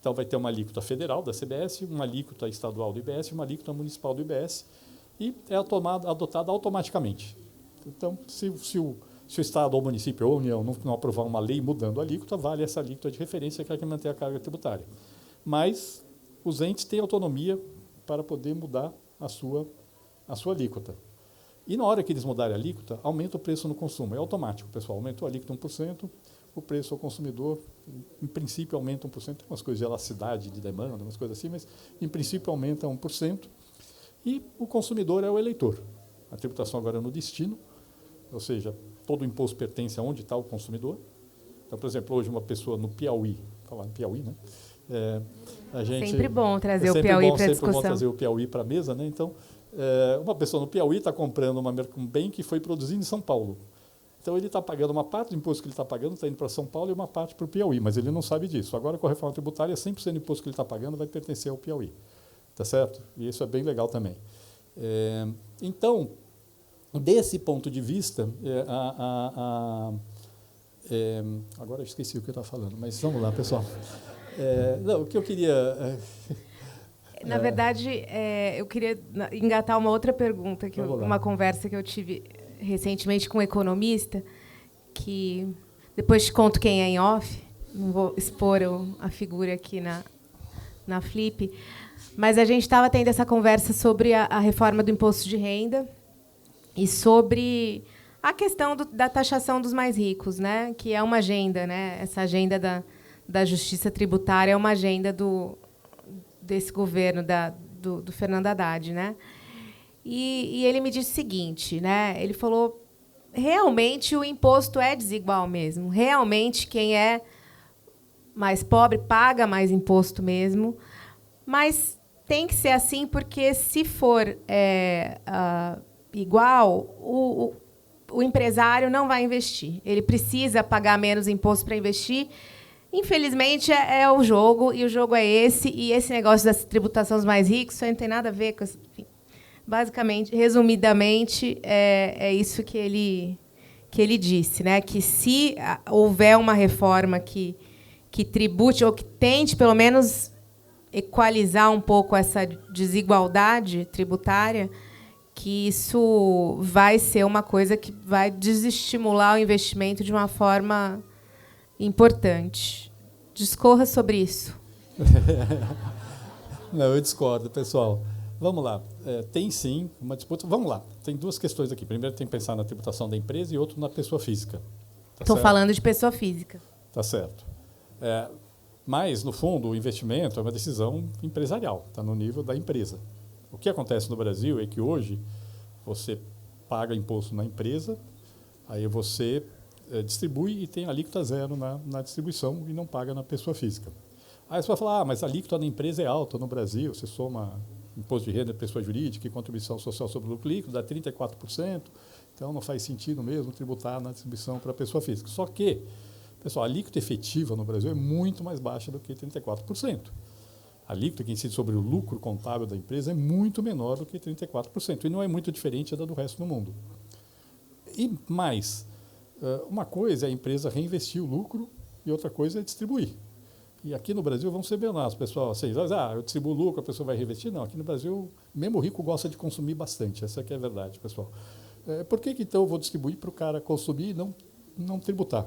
Então, vai ter uma alíquota federal da CBS, uma alíquota estadual do IBS e uma alíquota municipal do IBS, e é adotada automaticamente. Então, se o Estado ou o município ou a União não aprovar uma lei mudando a alíquota, vale essa alíquota de referência que é que mantém a carga tributária. Mas os entes têm autonomia para poder mudar a sua alíquota. E na hora que eles mudarem a alíquota, aumenta o preço no consumo. É automático, pessoal. Aumentou a alíquota 1%, o preço ao consumidor, em princípio, aumenta 1%. Tem umas coisas de elasticidade de demanda, umas coisas assim, mas, em princípio, aumenta 1%. E o consumidor é o eleitor. A tributação agora é no destino, ou seja, todo o imposto pertence a onde está o consumidor. Então, por exemplo, hoje uma pessoa no Piauí, falar em Piauí, né? Sempre bom trazer o Piauí para a discussão. Sempre bom trazer o Piauí para a mesa, né? Então, uma pessoa no Piauí está comprando um bem que foi produzido em São Paulo. Então, ele está pagando uma parte do imposto que ele está pagando, está indo para São Paulo, e uma parte para o Piauí, mas ele não sabe disso. Agora, com a reforma tributária, 100% do imposto que ele está pagando vai pertencer ao Piauí. Tá certo? E isso é bem legal também. Então, desse ponto de vista, agora eu esqueci o que eu estava falando, mas vamos lá, pessoal. Não, o que eu queria... Na verdade, eu queria engatar uma outra pergunta, uma conversa que eu tive recentemente com um economista, que depois te conto quem é em off, não vou expor a figura aqui na Flip, mas a gente estava tendo essa conversa sobre a reforma do imposto de renda e sobre a questão da taxação dos mais ricos, né? Que é uma agenda, né? Essa agenda da justiça tributária é uma agenda desse governo, do Fernando Haddad, né? E ele me disse o seguinte, né? Ele falou, realmente o imposto é desigual mesmo. Realmente quem é mais pobre paga mais imposto mesmo, mas tem que ser assim, porque se for igual, o empresário não vai investir. Ele precisa pagar menos imposto para investir. Infelizmente, é o jogo, e o jogo é esse, e esse negócio da tributação dos mais ricos isso não tem nada a ver com... Enfim, basicamente, resumidamente, é isso que ele disse, né? Que se houver uma reforma que tribute, ou que tente, pelo menos, equalizar um pouco essa desigualdade tributária, que isso vai ser uma coisa que vai desestimular o investimento de uma forma importante. Discorra sobre isso. Não, eu discordo, pessoal. Vamos lá. Tem sim uma disputa. Vamos lá. Tem duas questões aqui. Primeiro tem que pensar na tributação da empresa e outro na pessoa física. Estou falando de pessoa física. Tá certo. Mas, no fundo, o investimento é uma decisão empresarial, está no nível da empresa. O que acontece no Brasil é que hoje você paga imposto na empresa, aí você distribui e tem alíquota zero na distribuição e não paga na pessoa física. Aí você vai falar, mas a alíquota da empresa é alta no Brasil, você soma imposto de renda de pessoa jurídica e contribuição social sobre o lucro líquido, dá 34%, então não faz sentido mesmo tributar na distribuição para a pessoa física. Só que, pessoal, a alíquota efetiva no Brasil é muito mais baixa do que 34%. A alíquota que incide sobre o lucro contábil da empresa é muito menor do que 34%, e não é muito diferente da do resto do mundo. E mais, uma coisa é a empresa reinvestir o lucro e outra coisa é distribuir. E aqui no Brasil, vamos ser bem honestos, pessoal, assim, eu distribuo o lucro, a pessoa vai reinvestir? Não, aqui no Brasil, mesmo o rico gosta de consumir bastante, essa aqui é a verdade, pessoal. Por que então eu vou distribuir para o cara consumir e não tributar?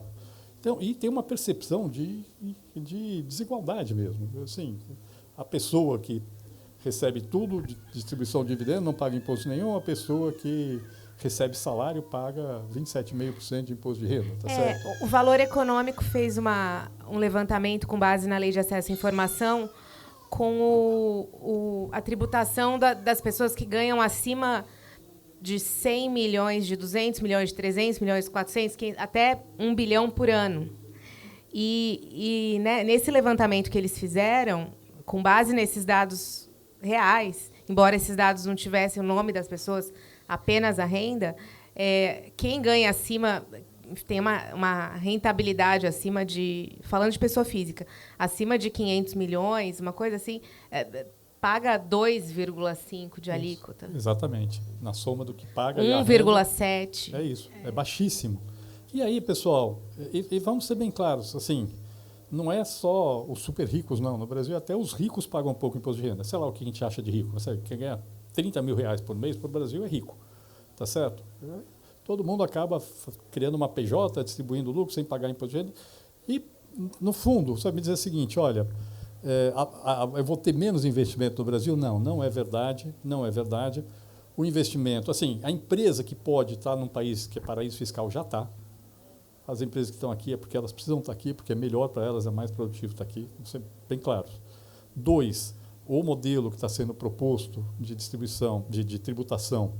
Então, e tem uma percepção de desigualdade mesmo. Assim, a pessoa que recebe tudo de distribuição de dividendo não paga imposto nenhum, a pessoa que recebe salário paga 27,5% de imposto de renda. Tá certo? O Valor Econômico fez um levantamento com base na Lei de Acesso à Informação com a tributação das pessoas que ganham acima de 100 milhões, de 200 milhões, de 300 milhões, 400, até 1 bilhão por ano. E né, nesse levantamento que eles fizeram, com base nesses dados reais, embora esses dados não tivessem o nome das pessoas, apenas a renda, quem ganha acima, tem uma rentabilidade acima de, falando de pessoa física, acima de 500 milhões, uma coisa assim, paga 2,5% de alíquota. Exatamente. Na soma do que paga. 1,7%. É isso. É baixíssimo. E aí, pessoal, e vamos ser bem claros, assim, não é só os super ricos, não. No Brasil, até os ricos pagam um pouco imposto de renda. Sei lá o que a gente acha de rico. Quem ganha 30 mil reais por mês, para o Brasil, é rico. Tá certo? Todo mundo acaba criando uma PJ, distribuindo lucro sem pagar imposto de renda. E, no fundo, você vai me dizer o seguinte, olha, eu vou ter menos investimento no Brasil? Não é verdade, não é verdade. O investimento, assim, a empresa que pode estar num país que é paraíso fiscal já está. As empresas que estão aqui é porque elas precisam estar aqui, porque é melhor para elas, é mais produtivo estar aqui, vamos ser bem claros. 2, o modelo que está sendo proposto de distribuição, de tributação,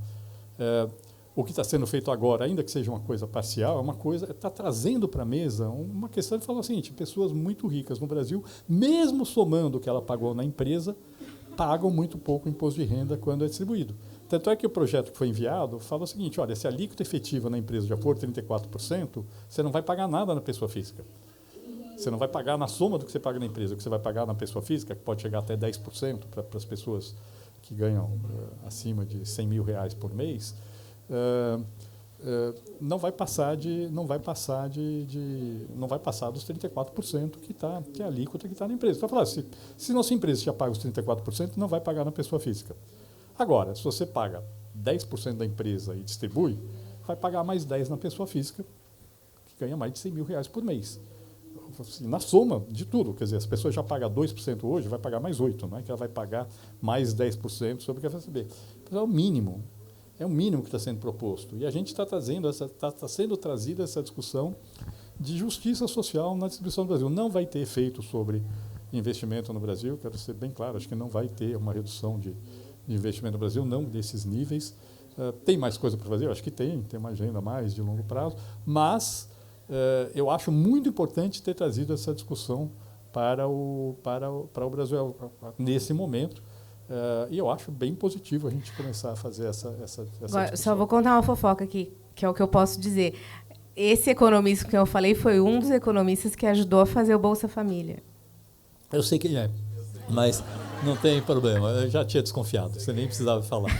o que está sendo feito agora, ainda que seja uma coisa parcial, é uma coisa, está trazendo para a mesa uma questão de falar o seguinte, pessoas muito ricas no Brasil, mesmo somando o que ela pagou na empresa, pagam muito pouco imposto de renda quando é distribuído. Tanto é que o projeto que foi enviado fala o seguinte, olha, se a alíquota efetiva na empresa já for 34%, você não vai pagar nada na pessoa física. Você não vai pagar na soma do que você paga na empresa, o que você vai pagar na pessoa física, que pode chegar até 10% para as pessoas que ganham acima de R$100 mil por mês, não vai passar dos 34% que é a alíquota que está na empresa. Então, falar, se nossa empresa já paga os 34%, não vai pagar na pessoa física. Agora, se você paga 10% da empresa e distribui, vai pagar mais 10% na pessoa física, que ganha mais de R$100 mil por mês. Assim, na soma de tudo, quer dizer, as pessoas já pagam 2% hoje, vai pagar mais 8%, não é que ela vai pagar mais 10% sobre o que vai receber. Mas é o mínimo que está sendo proposto. E a gente está sendo trazida essa discussão de justiça social na distribuição do Brasil. Não vai ter efeito sobre investimento no Brasil, quero ser bem claro, acho que não vai ter uma redução de investimento no Brasil, não desses níveis. Tem mais coisa para fazer? Eu acho que tem uma agenda mais de longo prazo, mas eu acho muito importante ter trazido essa discussão para o Brasil nesse momento. E eu acho bem positivo a gente começar a fazer essa discussão. Só vou contar uma fofoca aqui, que é o que eu posso dizer. Esse economista que eu falei foi um dos economistas que ajudou a fazer o Bolsa Família. Eu sei quem é, mas não tem problema. Eu já tinha desconfiado, você nem precisava falar.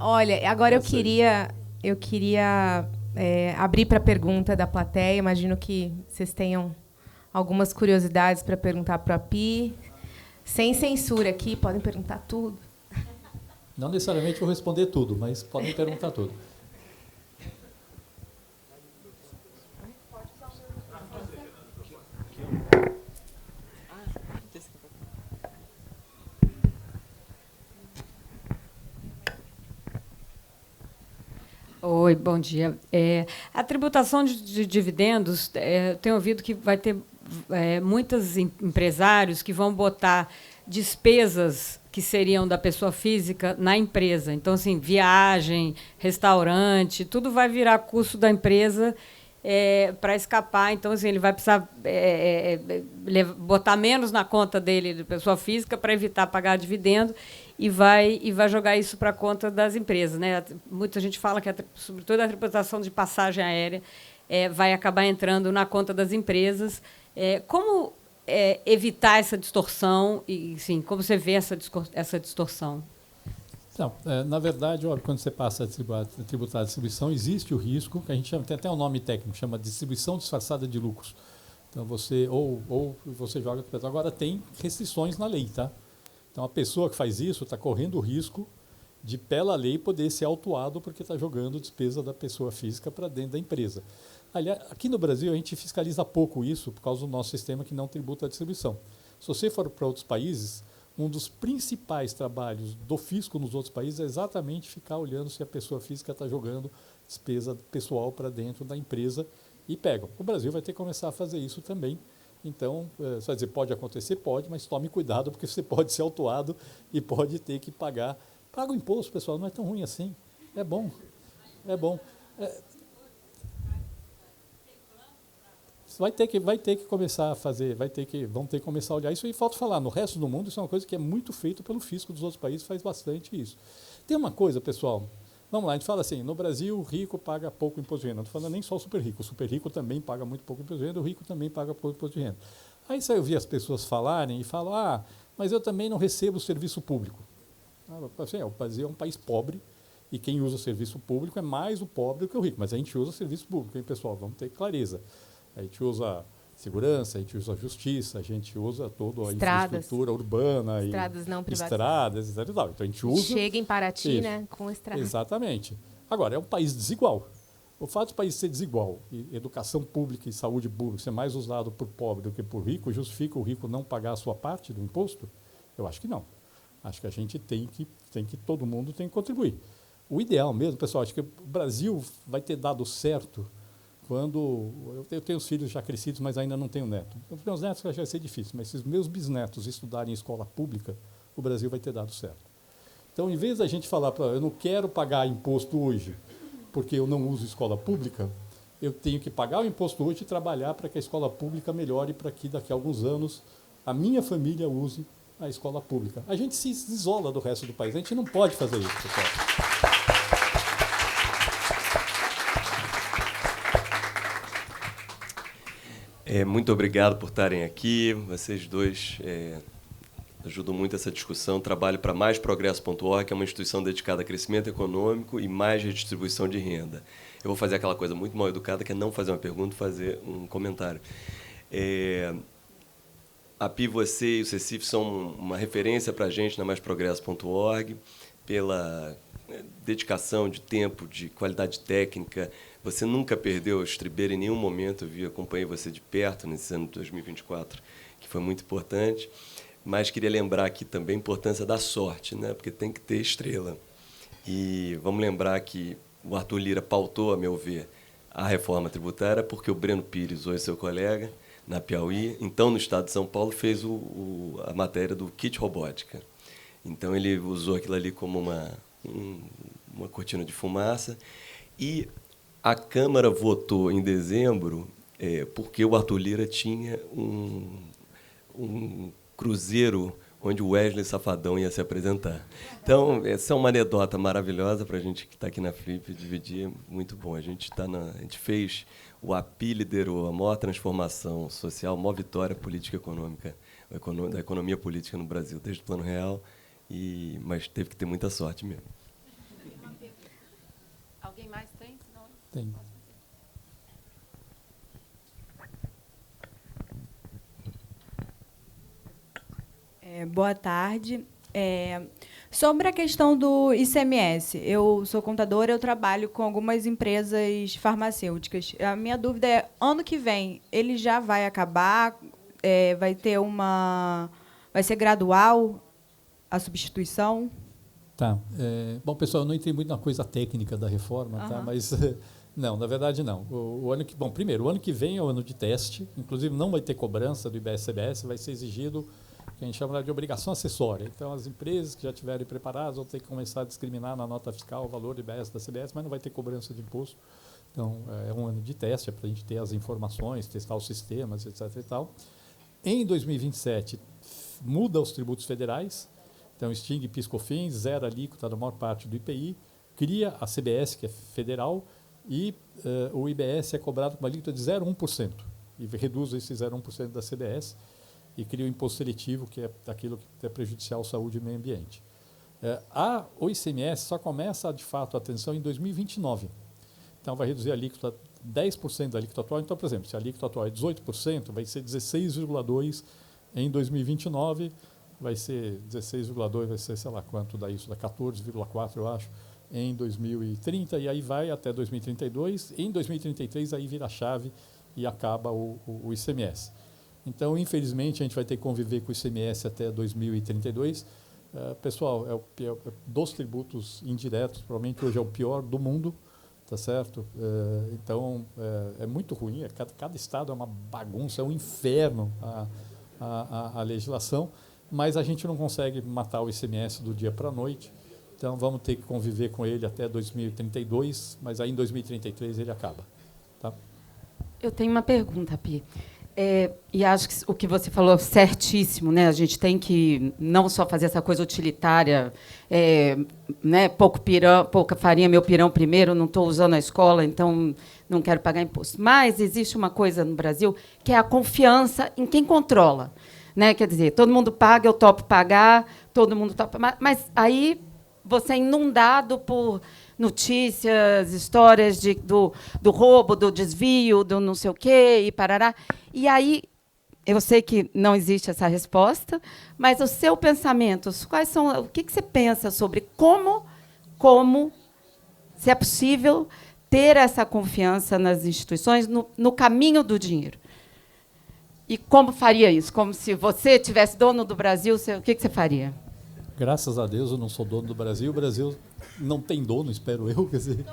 Olha, agora eu queria abrir para a pergunta da plateia. Imagino que vocês tenham algumas curiosidades para perguntar para a Pi. Sem censura aqui, podem perguntar tudo. Não necessariamente vou responder tudo, mas podem perguntar tudo. Oi, bom dia. A tributação de dividendos, tenho ouvido que vai ter muitos empresários que vão botar despesas que seriam da pessoa física na empresa. Então, assim, viagem, restaurante, tudo vai virar custo da empresa para escapar. Então, assim, ele vai precisar botar menos na conta dele, de pessoa física, para evitar pagar dividendo, e vai jogar isso para a conta das empresas, né? Muita gente fala que, sobretudo, a tributação de passagem aérea vai acabar entrando na conta das empresas. Como evitar essa distorção? E, sim, como você vê essa distorção? Não, na verdade, quando você passa a tributar a distribuição, existe o risco, que a gente chama, tem até um nome técnico, chama distribuição disfarçada de lucros. Então, você joga... Agora, tem restrições na lei, tá? Então, a pessoa que faz isso está correndo o risco de, pela lei, poder ser autuado porque está jogando despesa da pessoa física para dentro da empresa. Aliás, aqui no Brasil, a gente fiscaliza pouco isso por causa do nosso sistema que não tributa a distribuição. Se você for para outros países, um dos principais trabalhos do fisco nos outros países é exatamente ficar olhando se a pessoa física está jogando despesa pessoal para dentro da empresa e pegam. O Brasil vai ter que começar a fazer isso também. Então, você vai dizer, pode acontecer? Pode, mas tome cuidado, porque você pode ser autuado e pode ter que pagar. Paga o imposto, pessoal, não é tão ruim assim. É bom. Vai ter que começar a fazer, vão ter que começar a olhar isso. E falta falar, no resto do mundo, isso é uma coisa que é muito feito pelo fisco dos outros países, faz bastante isso. Tem uma coisa, pessoal, vamos lá, a gente fala assim, no Brasil o rico paga pouco imposto de renda. Não estou falando nem só o super rico também paga muito pouco imposto de renda, o rico também paga pouco imposto de renda. Aí você ouvir as pessoas falarem e falam, mas eu também não recebo serviço público. O Brasil é um país pobre e quem usa o serviço público é mais o pobre do que o rico, mas a gente usa o serviço público, hein, pessoal? Vamos ter clareza. A gente usa segurança, a gente usa justiça, a gente usa toda a infraestrutura urbana. Estradas não privatizadas. Estradas, etc. Então, a gente usa... Chega em Paraty, isso, né, com estrada. Exatamente. Agora, é um país desigual. O fato do país ser desigual, e educação pública e saúde pública ser mais usado por pobre do que por rico, justifica o rico não pagar a sua parte do imposto? Eu acho que não. Acho que a gente todo mundo tem que contribuir. O ideal mesmo, pessoal, acho que o Brasil vai ter dado certo quando... Eu tenho os filhos já crescidos, mas ainda não tenho neto. Os meus netos vai ser difícil, mas se os meus bisnetos estudarem em escola pública, o Brasil vai ter dado certo. Então, em vez da gente falar, eu não quero pagar imposto hoje, porque eu não uso escola pública, eu tenho que pagar o imposto hoje e trabalhar para que a escola pública melhore, para que daqui a alguns anos a minha família use a escola pública. A gente se isola do resto do país. A gente não pode fazer isso, pessoal. Muito obrigado por estarem aqui. Vocês dois ajudam muito essa discussão. Trabalho para maisprogresso.org, que é uma instituição dedicada a crescimento econômico e mais redistribuição de renda. Eu vou fazer aquela coisa muito mal educada, que é não fazer uma pergunta, fazer um comentário. A PI, você e o CECIF são uma referência para a gente na maisprogresso.org, pela dedicação de tempo, de qualidade técnica. Você nunca perdeu a estribeira em nenhum momento. Eu acompanhei você de perto nesse ano de 2024, que foi muito importante. Mas queria lembrar aqui também a importância da sorte, né? Porque tem que ter estrela. E vamos lembrar que o Arthur Lira pautou, a meu ver, a reforma tributária, porque o Breno Pires, hoje seu colega, na Piauí, então no estado de São Paulo, fez a matéria do kit robótica. Então ele usou aquilo ali como uma cortina de fumaça. E a Câmara votou em dezembro porque o Arthur Lira tinha um cruzeiro onde o Wesley Safadão ia se apresentar. Então, essa é uma anedota maravilhosa para a gente que está aqui na Flip dividir. Muito bom. A gente fez, o API liderou a maior transformação social, a maior vitória política econômica, da economia política no Brasil, desde o Plano Real, mas teve que ter muita sorte mesmo. Alguém mais tem? Não. Tem. Boa tarde. Sobre a questão do ICMS, eu sou contadora, eu trabalho com algumas empresas farmacêuticas. A minha dúvida é, ano que vem, ele já vai acabar? Vai ser gradual a substituição? Tá. Bom, pessoal, eu não entrei muito na coisa técnica da reforma, tá? Mas não, na verdade não. Primeiro, o ano que vem é o ano de teste, inclusive não vai ter cobrança do IBS-CBS, vai ser exigido que a gente chama de obrigação acessória. Então, as empresas que já estiverem preparadas vão ter que começar a discriminar na nota fiscal o valor do IBS da CBS, mas não vai ter cobrança de imposto. Então, é um ano de teste, para a gente ter as informações, testar os sistemas, etc. e tal. Em 2027, muda os tributos federais, então extingue PIS/COFINS, zera a alíquota da maior parte do IPI, cria a CBS, que é federal, e o IBS é cobrado com uma alíquota de 0,1%, e reduz esse 0,1% da CBS, e cria o imposto seletivo, que é aquilo que é prejudicial à saúde e meio ambiente. O ICMS só começa, de fato, a atenção em 2029. Então, vai reduzir a alíquota 10% da alíquota atual. Então, por exemplo, se a alíquota atual é 18%, vai ser 16,2% em 2029, vai ser 16,2%, vai ser, sei lá quanto dá isso, dá 14,4%, eu acho, em 2030, e aí vai até 2032. Em 2033, aí vira a chave e acaba o ICMS. Então, infelizmente, a gente vai ter que conviver com o ICMS até 2032. Pessoal, dos tributos indiretos, provavelmente hoje é o pior do mundo, tá certo? Então, é muito ruim. Cada estado é uma bagunça, é um inferno a legislação, mas a gente não consegue matar o ICMS do dia para a noite. Então, vamos ter que conviver com ele até 2032, mas aí em 2033 ele acaba. Tá? Eu tenho uma pergunta, Pi. E acho que o que você falou é certíssimo, né? A gente tem que não só fazer essa coisa utilitária, né? Pouca farinha, meu pirão primeiro, não estou usando a escola, então não quero pagar imposto. Mas existe uma coisa no Brasil que é a confiança em quem controla, né? Quer dizer, todo mundo paga, eu topo pagar, todo mundo topa, mas aí você é inundado por notícias, histórias do roubo, do desvio, do não sei o quê, e parará. E aí, eu sei que não existe essa resposta, mas o seu pensamento, o que você pensa sobre como se é possível ter essa confiança nas instituições no caminho do dinheiro? E como faria isso? Como se você tivesse dono do Brasil, o que você faria? Graças a Deus eu não sou dono do Brasil. O Brasil não tem dono, espero eu. Quer dizer,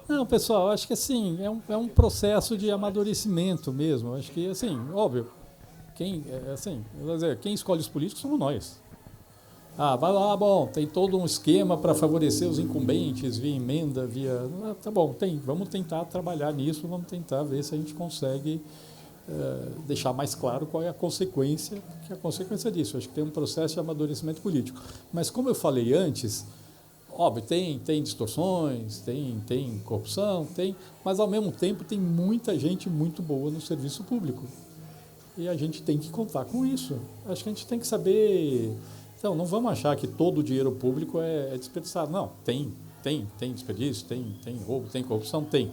Não, pessoal, acho que assim, é um processo de amadurecimento mesmo. Acho que, assim, óbvio, quem escolhe os políticos somos nós. Vai lá, bom, tem todo um esquema para favorecer os incumbentes via emenda, via... tá bom, vamos tentar trabalhar nisso, vamos tentar ver se a gente consegue deixar mais claro qual é a consequência, que é a consequência disso. Acho que tem um processo de amadurecimento político. Mas, como eu falei antes, óbvio, tem distorções, tem corrupção, mas, ao mesmo tempo, tem muita gente muito boa no serviço público. E a gente tem que contar com isso. Acho que a gente tem que saber... Então, não vamos achar que todo o dinheiro público é desperdiçado. Não, tem desperdício, tem roubo, tem corrupção, tem.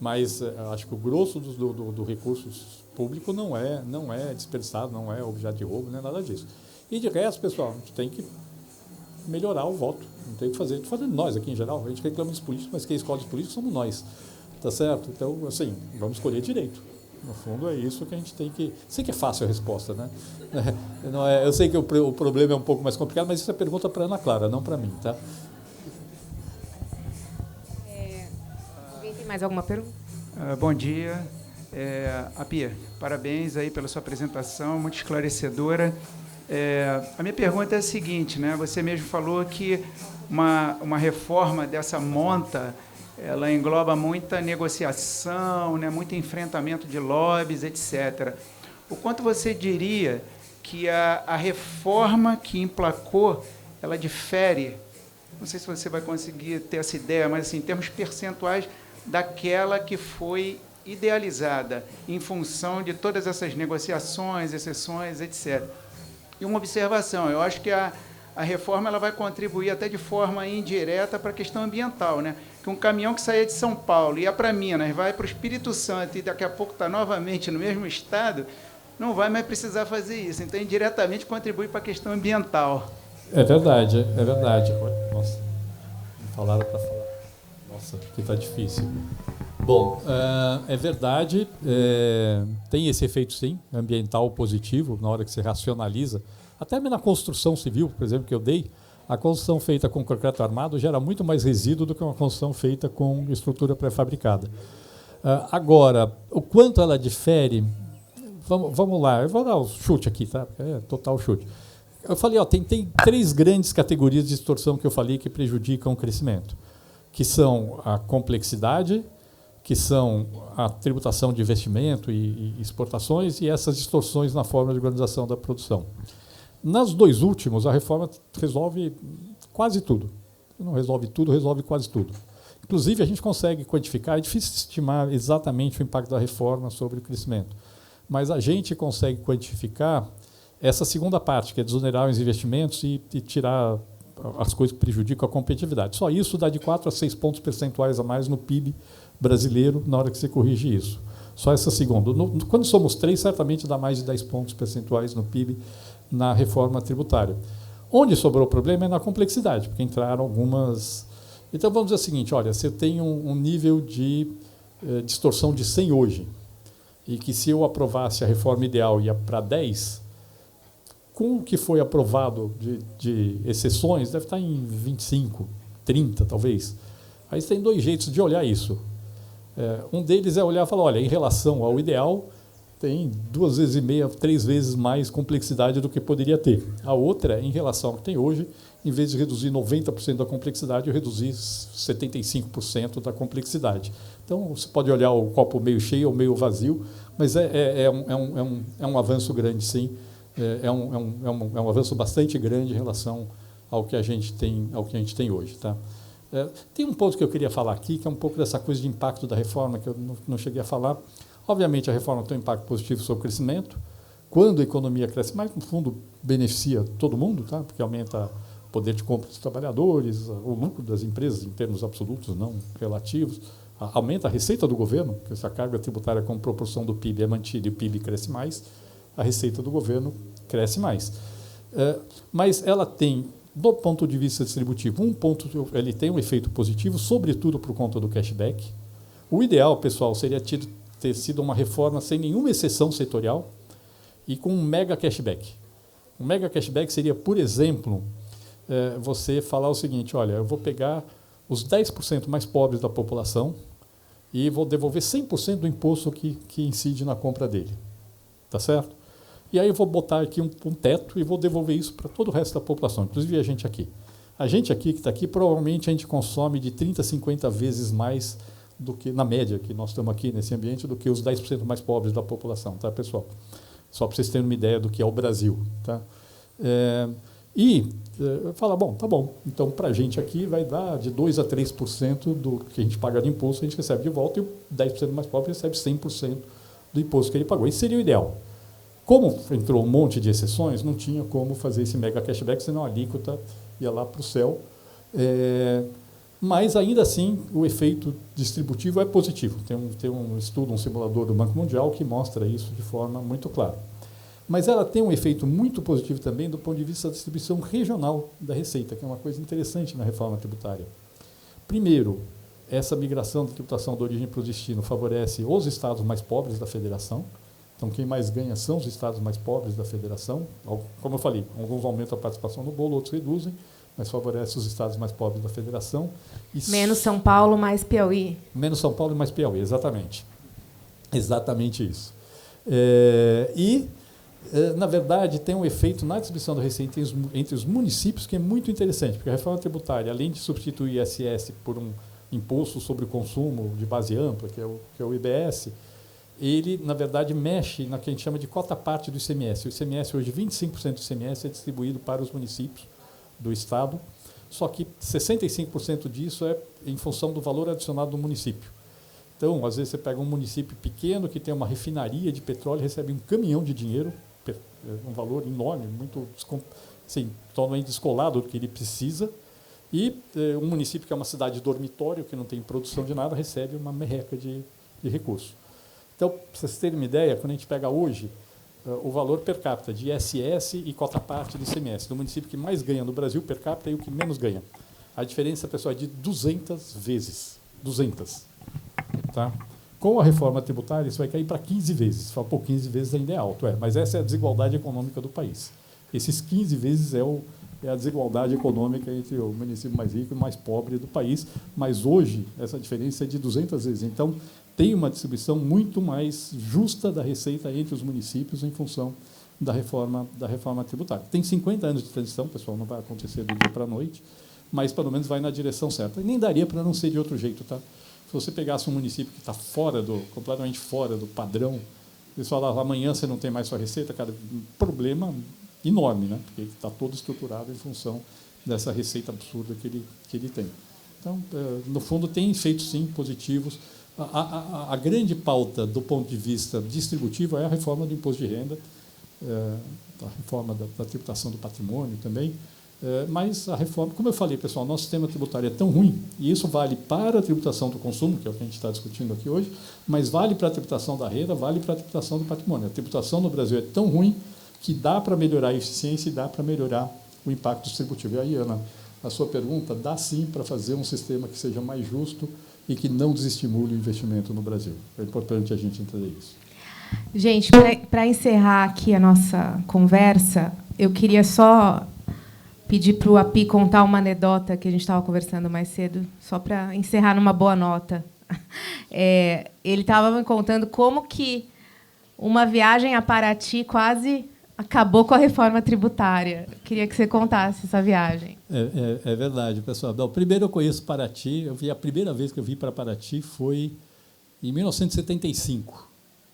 Mas acho que o grosso do recursos público não é desperdiçado, não é objeto de roubo, não é nada disso. E de resto, pessoal, a gente tem que melhorar o voto. Não tem o que fazer. Estou falando nós aqui em geral, a gente reclama dos políticos, mas quem escolhe os políticos somos nós. Tá certo? Então, assim, vamos escolher direito. No fundo, é isso que a gente tem que... Sei que é fácil a resposta, né? Não é, eu sei que o problema é um pouco mais complicado, mas isso é pergunta para a Ana Clara, não para mim, tá? Alguém tem mais alguma pergunta? Bom dia. Apia, parabéns aí pela sua apresentação, muito esclarecedora. A minha pergunta é a seguinte, né? Você mesmo falou que uma reforma dessa monta, ela engloba muita negociação, né, muito enfrentamento de lobbies, etc. O quanto você diria que a reforma que emplacou, ela difere, não sei se você vai conseguir ter essa ideia, mas assim, em termos percentuais, daquela que foi idealizada em função de todas essas negociações, exceções, etc. E uma observação, eu acho que a reforma ela vai contribuir até de forma indireta para a questão ambiental, né? Que um caminhão que saía de São Paulo e ia para Minas, vai para o Espírito Santo e daqui a pouco está novamente no mesmo estado, não vai mais precisar fazer isso. Então, indiretamente, contribui para a questão ambiental. É verdade, é verdade. Nossa, não falaram para falar. Nossa, que está difícil. Bom, é verdade, tem esse efeito, sim, ambiental positivo, na hora que você racionaliza. Até na construção civil, por exemplo, que eu dei, a construção feita com concreto armado gera muito mais resíduo do que uma construção feita com estrutura pré-fabricada. Agora, o quanto ela difere, vamos lá, eu vou dar o chute aqui, tá? Total chute. Eu falei, tem 3 grandes categorias de distorção que eu falei que prejudicam o crescimento, que são a complexidade, que são a tributação de investimento e exportações e essas distorções na forma de organização da produção. Nas 2 últimos, a reforma resolve quase tudo. Não resolve tudo, resolve quase tudo. Inclusive, a gente consegue quantificar, é difícil estimar exatamente o impacto da reforma sobre o crescimento, mas a gente consegue quantificar essa segunda parte, que é desonerar os investimentos e tirar as coisas que prejudicam a competitividade. Só isso dá de 4 a 6 pontos percentuais a mais no PIB brasileiro na hora que você corrige isso. Só essa segunda. Quando somos 3, certamente dá mais de 10 pontos percentuais no PIB na reforma tributária. Onde sobrou o problema é na complexidade, porque entraram algumas... Então, vamos dizer o seguinte, olha, você tem um nível de distorção de 100 hoje, e que se eu aprovasse a reforma ideal ia para 10, com o que foi aprovado de exceções, deve estar em 25, 30, talvez. Aí você tem 2 jeitos de olhar isso. Um deles é olhar e falar, olha, em relação ao ideal, tem 2,5 vezes, 3 vezes mais complexidade do que poderia ter. A outra, em relação ao que tem hoje, em vez de reduzir 90% da complexidade, eu reduzir 75% da complexidade. Então, você pode olhar o copo meio cheio ou meio vazio, mas é um avanço grande, sim. É um avanço bastante grande em relação ao que a gente tem hoje. Tá? Tem um ponto que eu queria falar aqui, que é um pouco dessa coisa de impacto da reforma, que eu não cheguei a falar. Obviamente, a reforma tem um impacto positivo sobre o crescimento. Quando a economia cresce mais, no fundo, beneficia todo mundo, tá? Porque aumenta o poder de compra dos trabalhadores, o lucro das empresas em termos absolutos, não relativos. Aumenta a receita do governo, porque se a carga tributária como proporção do PIB é mantida e o PIB cresce mais, a receita do governo cresce mais. Mas ela tem, do ponto de vista distributivo, ele tem um efeito positivo, sobretudo por conta do cashback. O ideal, pessoal, seria ter sido uma reforma sem nenhuma exceção setorial e com um mega cashback. Um mega cashback seria, por exemplo, você falar o seguinte, olha, eu vou pegar os 10% mais pobres da população e vou devolver 100% do imposto que incide na compra dele. Tá certo? E aí eu vou botar aqui um teto e vou devolver isso para todo o resto da população, inclusive a gente aqui. A gente aqui, que está aqui, provavelmente a gente consome de 30 a 50 vezes mais do que, na média, que nós estamos aqui nesse ambiente, do que os 10% mais pobres da população, tá, pessoal? Só para vocês terem uma ideia do que é o Brasil. Tá? Fala, bom, tá bom, então para a gente aqui vai dar de 2 a 3% do que a gente paga de imposto, a gente recebe de volta, e o 10% mais pobre recebe 100% do imposto que ele pagou. Isso seria o ideal. Como entrou um monte de exceções, não tinha como fazer esse mega cashback, senão a alíquota ia lá para o céu. Mas, ainda assim, o efeito distributivo é positivo. Tem um estudo, um simulador do Banco Mundial que mostra isso de forma muito clara. Mas ela tem um efeito muito positivo também do ponto de vista da distribuição regional da receita, que é uma coisa interessante na reforma tributária. Primeiro, essa migração da tributação da origem para o destino favorece os estados mais pobres da federação. Então, quem mais ganha são os estados mais pobres da federação. Como eu falei, alguns aumentam a participação no bolo, outros reduzem, mas favorece os estados mais pobres da federação. Menos São Paulo, mais Piauí. Menos São Paulo e mais Piauí, exatamente. Exatamente isso. Na verdade, tem um efeito na distribuição da receita entre os municípios que é muito interessante, porque a reforma tributária, além de substituir o ISS por um imposto sobre o consumo de base ampla, que é o IBS, ele, na verdade, mexe na que a gente chama de cota-parte do ICMS. O ICMS, hoje, 25% do ICMS é distribuído para os municípios do Estado, só que 65% disso é em função do valor adicionado do município. Então, às vezes, você pega um município pequeno que tem uma refinaria de petróleo, recebe um caminhão de dinheiro, um valor enorme, muito assim, totalmente descolado do que ele precisa, e um município que é uma cidade de dormitório, que não tem produção de nada, recebe uma merreca de recurso. Então, para vocês terem uma ideia, quando a gente pega hoje o valor per capita de ISS e cota-parte do ICMS, do município que mais ganha no Brasil per capita e o que menos ganha, a diferença, pessoal, é de 200 vezes. 200. Tá? Com a reforma tributária, isso vai cair para 15 vezes. Fala, 15 vezes ainda é alto, mas essa é a desigualdade econômica do país. Esses 15 vezes é a desigualdade econômica entre o município mais rico e o mais pobre do país, mas hoje essa diferença é de 200 vezes. Então, tem uma distribuição muito mais justa da receita entre os municípios em função da reforma tributária. Tem 50 anos de transição, pessoal, não vai acontecer do dia para a noite, mas pelo menos vai na direção certa. E nem daria para não ser de outro jeito. Tá? Se você pegasse um município que está completamente fora do padrão, eles falavam, amanhã você não tem mais sua receita, cara, um problema enorme, né? Porque ele está todo estruturado em função dessa receita absurda que ele tem. Então, no fundo, tem efeitos, sim, positivos. A grande pauta do ponto de vista distributivo é a reforma do imposto de renda, a reforma da tributação do patrimônio também, mas a reforma, como eu falei, pessoal, nosso sistema tributário é tão ruim, e isso vale para a tributação do consumo, que é o que a gente está discutindo aqui hoje, mas vale para a tributação da renda, vale para a tributação do patrimônio. A tributação no Brasil é tão ruim que dá para melhorar a eficiência e dá para melhorar o impacto distributivo. E aí, Ana, a sua pergunta, dá sim para fazer um sistema que seja mais justo e que não desestimule o investimento no Brasil. É importante a gente entender isso. Gente, para encerrar aqui a nossa conversa, eu queria só pedir para o Api contar uma anedota que a gente estava conversando mais cedo, só para encerrar numa boa nota. Ele estava me contando como que uma viagem a Paraty quase acabou com a reforma tributária. Queria que você contasse essa viagem. É verdade, pessoal. Não, primeiro eu conheço Paraty. A primeira vez que eu vim para Paraty foi em 1975.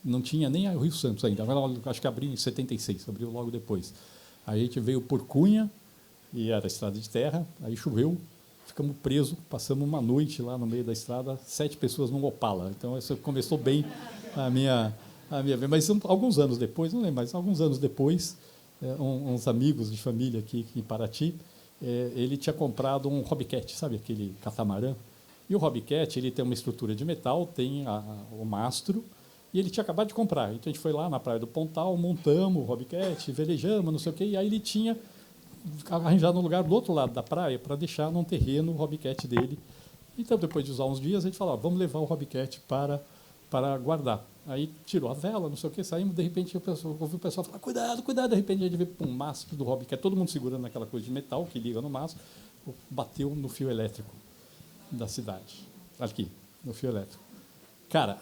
Não tinha nem o Rio Santos ainda. Acho que abriu em 76, abriu logo depois. Aí a gente veio por Cunha, e era estrada de terra, aí choveu, ficamos presos, passamos uma noite lá no meio da estrada, 7 pessoas num Opala. Então, isso começou bem a minha mas alguns anos depois, não lembro, mas alguns anos depois, uns amigos de família aqui em Paraty, ele tinha comprado um Hobbycat, sabe aquele catamarã? E o Hobbycat, ele tem uma estrutura de metal, tem o mastro, e ele tinha acabado de comprar. Então, a gente foi lá na Praia do Pontal, montamos o Hobbycat, velejamos, não sei o quê, e aí ele tinha arranjado um lugar do outro lado da praia para deixar num terreno o Hobbycat dele. Então, depois de usar uns dias, a gente falou, vamos levar o Hobbycat para guardar. Aí tirou a vela, não sei o que, saímos, de repente ouvi o pessoal falar, cuidado, cuidado, de repente a gente vê um mastro do Hobbycat, todo mundo segurando naquela coisa de metal que liga no mastro, bateu no fio elétrico da cidade, aqui, no fio elétrico. Cara,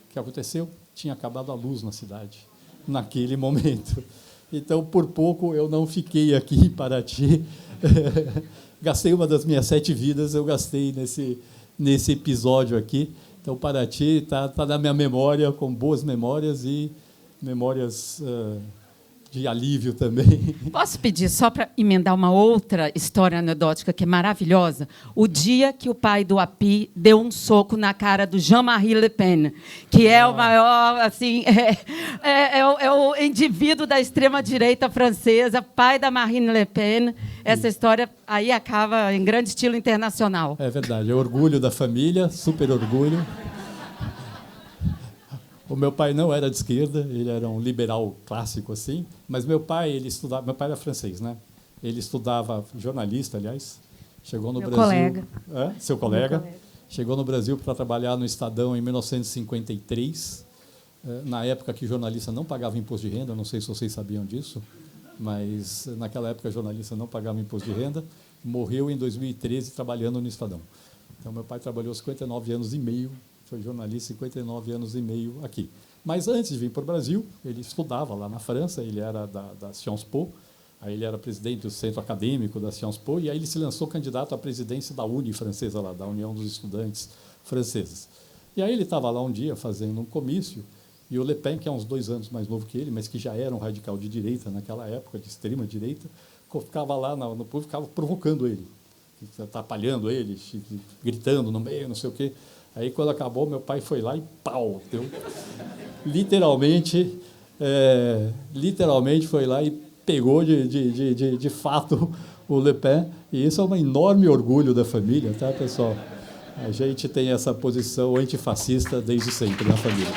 o que aconteceu? Tinha acabado a luz na cidade. naquele momento. Então, por pouco, eu não fiquei aqui em Paraty. Gastei uma das minhas 7 vidas, eu gastei nesse episódio aqui. Então, Paraty está na minha memória, com boas memórias e memórias de alívio também. Posso pedir só para emendar uma outra história anedótica que é maravilhosa? O dia que o pai do Api deu um soco na cara do Jean-Marie Le Pen, que é o maior, assim, é o indivíduo da extrema-direita francesa, pai da Marine Le Pen. Essa história aí acaba em grande estilo internacional. É verdade, é orgulho da família, super orgulho. O meu pai não era de esquerda, ele era um liberal clássico assim, mas meu pai era francês, né? Ele estudava jornalista, aliás, chegou no Brasil. Colega. Seu colega. Chegou no Brasil para trabalhar no Estadão em 1953, na época que jornalista não pagava imposto de renda, não sei se vocês sabiam disso, mas naquela época jornalista não pagava imposto de renda, morreu em 2013 trabalhando no Estadão. Então meu pai trabalhou 59 anos e meio, foi jornalista 59 anos e meio aqui. Mas antes de vir para o Brasil, ele estudava lá na França, ele era da Sciences Po, aí ele era presidente do centro acadêmico da Sciences Po, e aí ele se lançou candidato à presidência da UNI francesa, lá, da União dos Estudantes Franceses. E aí ele estava lá um dia fazendo um comício, e o Le Pen, que é uns 2 anos mais novo que ele, mas que já era um radical de direita naquela época, de extrema direita, ficava lá no público, ficava provocando ele, atrapalhando ele, gritando no meio, não sei o quê. Aí, quando acabou, meu pai foi lá e pau! Deu. Literalmente foi lá e pegou de fato o Le Pen. E isso é um enorme orgulho da família, tá, pessoal? A gente tem essa posição antifascista desde sempre na família.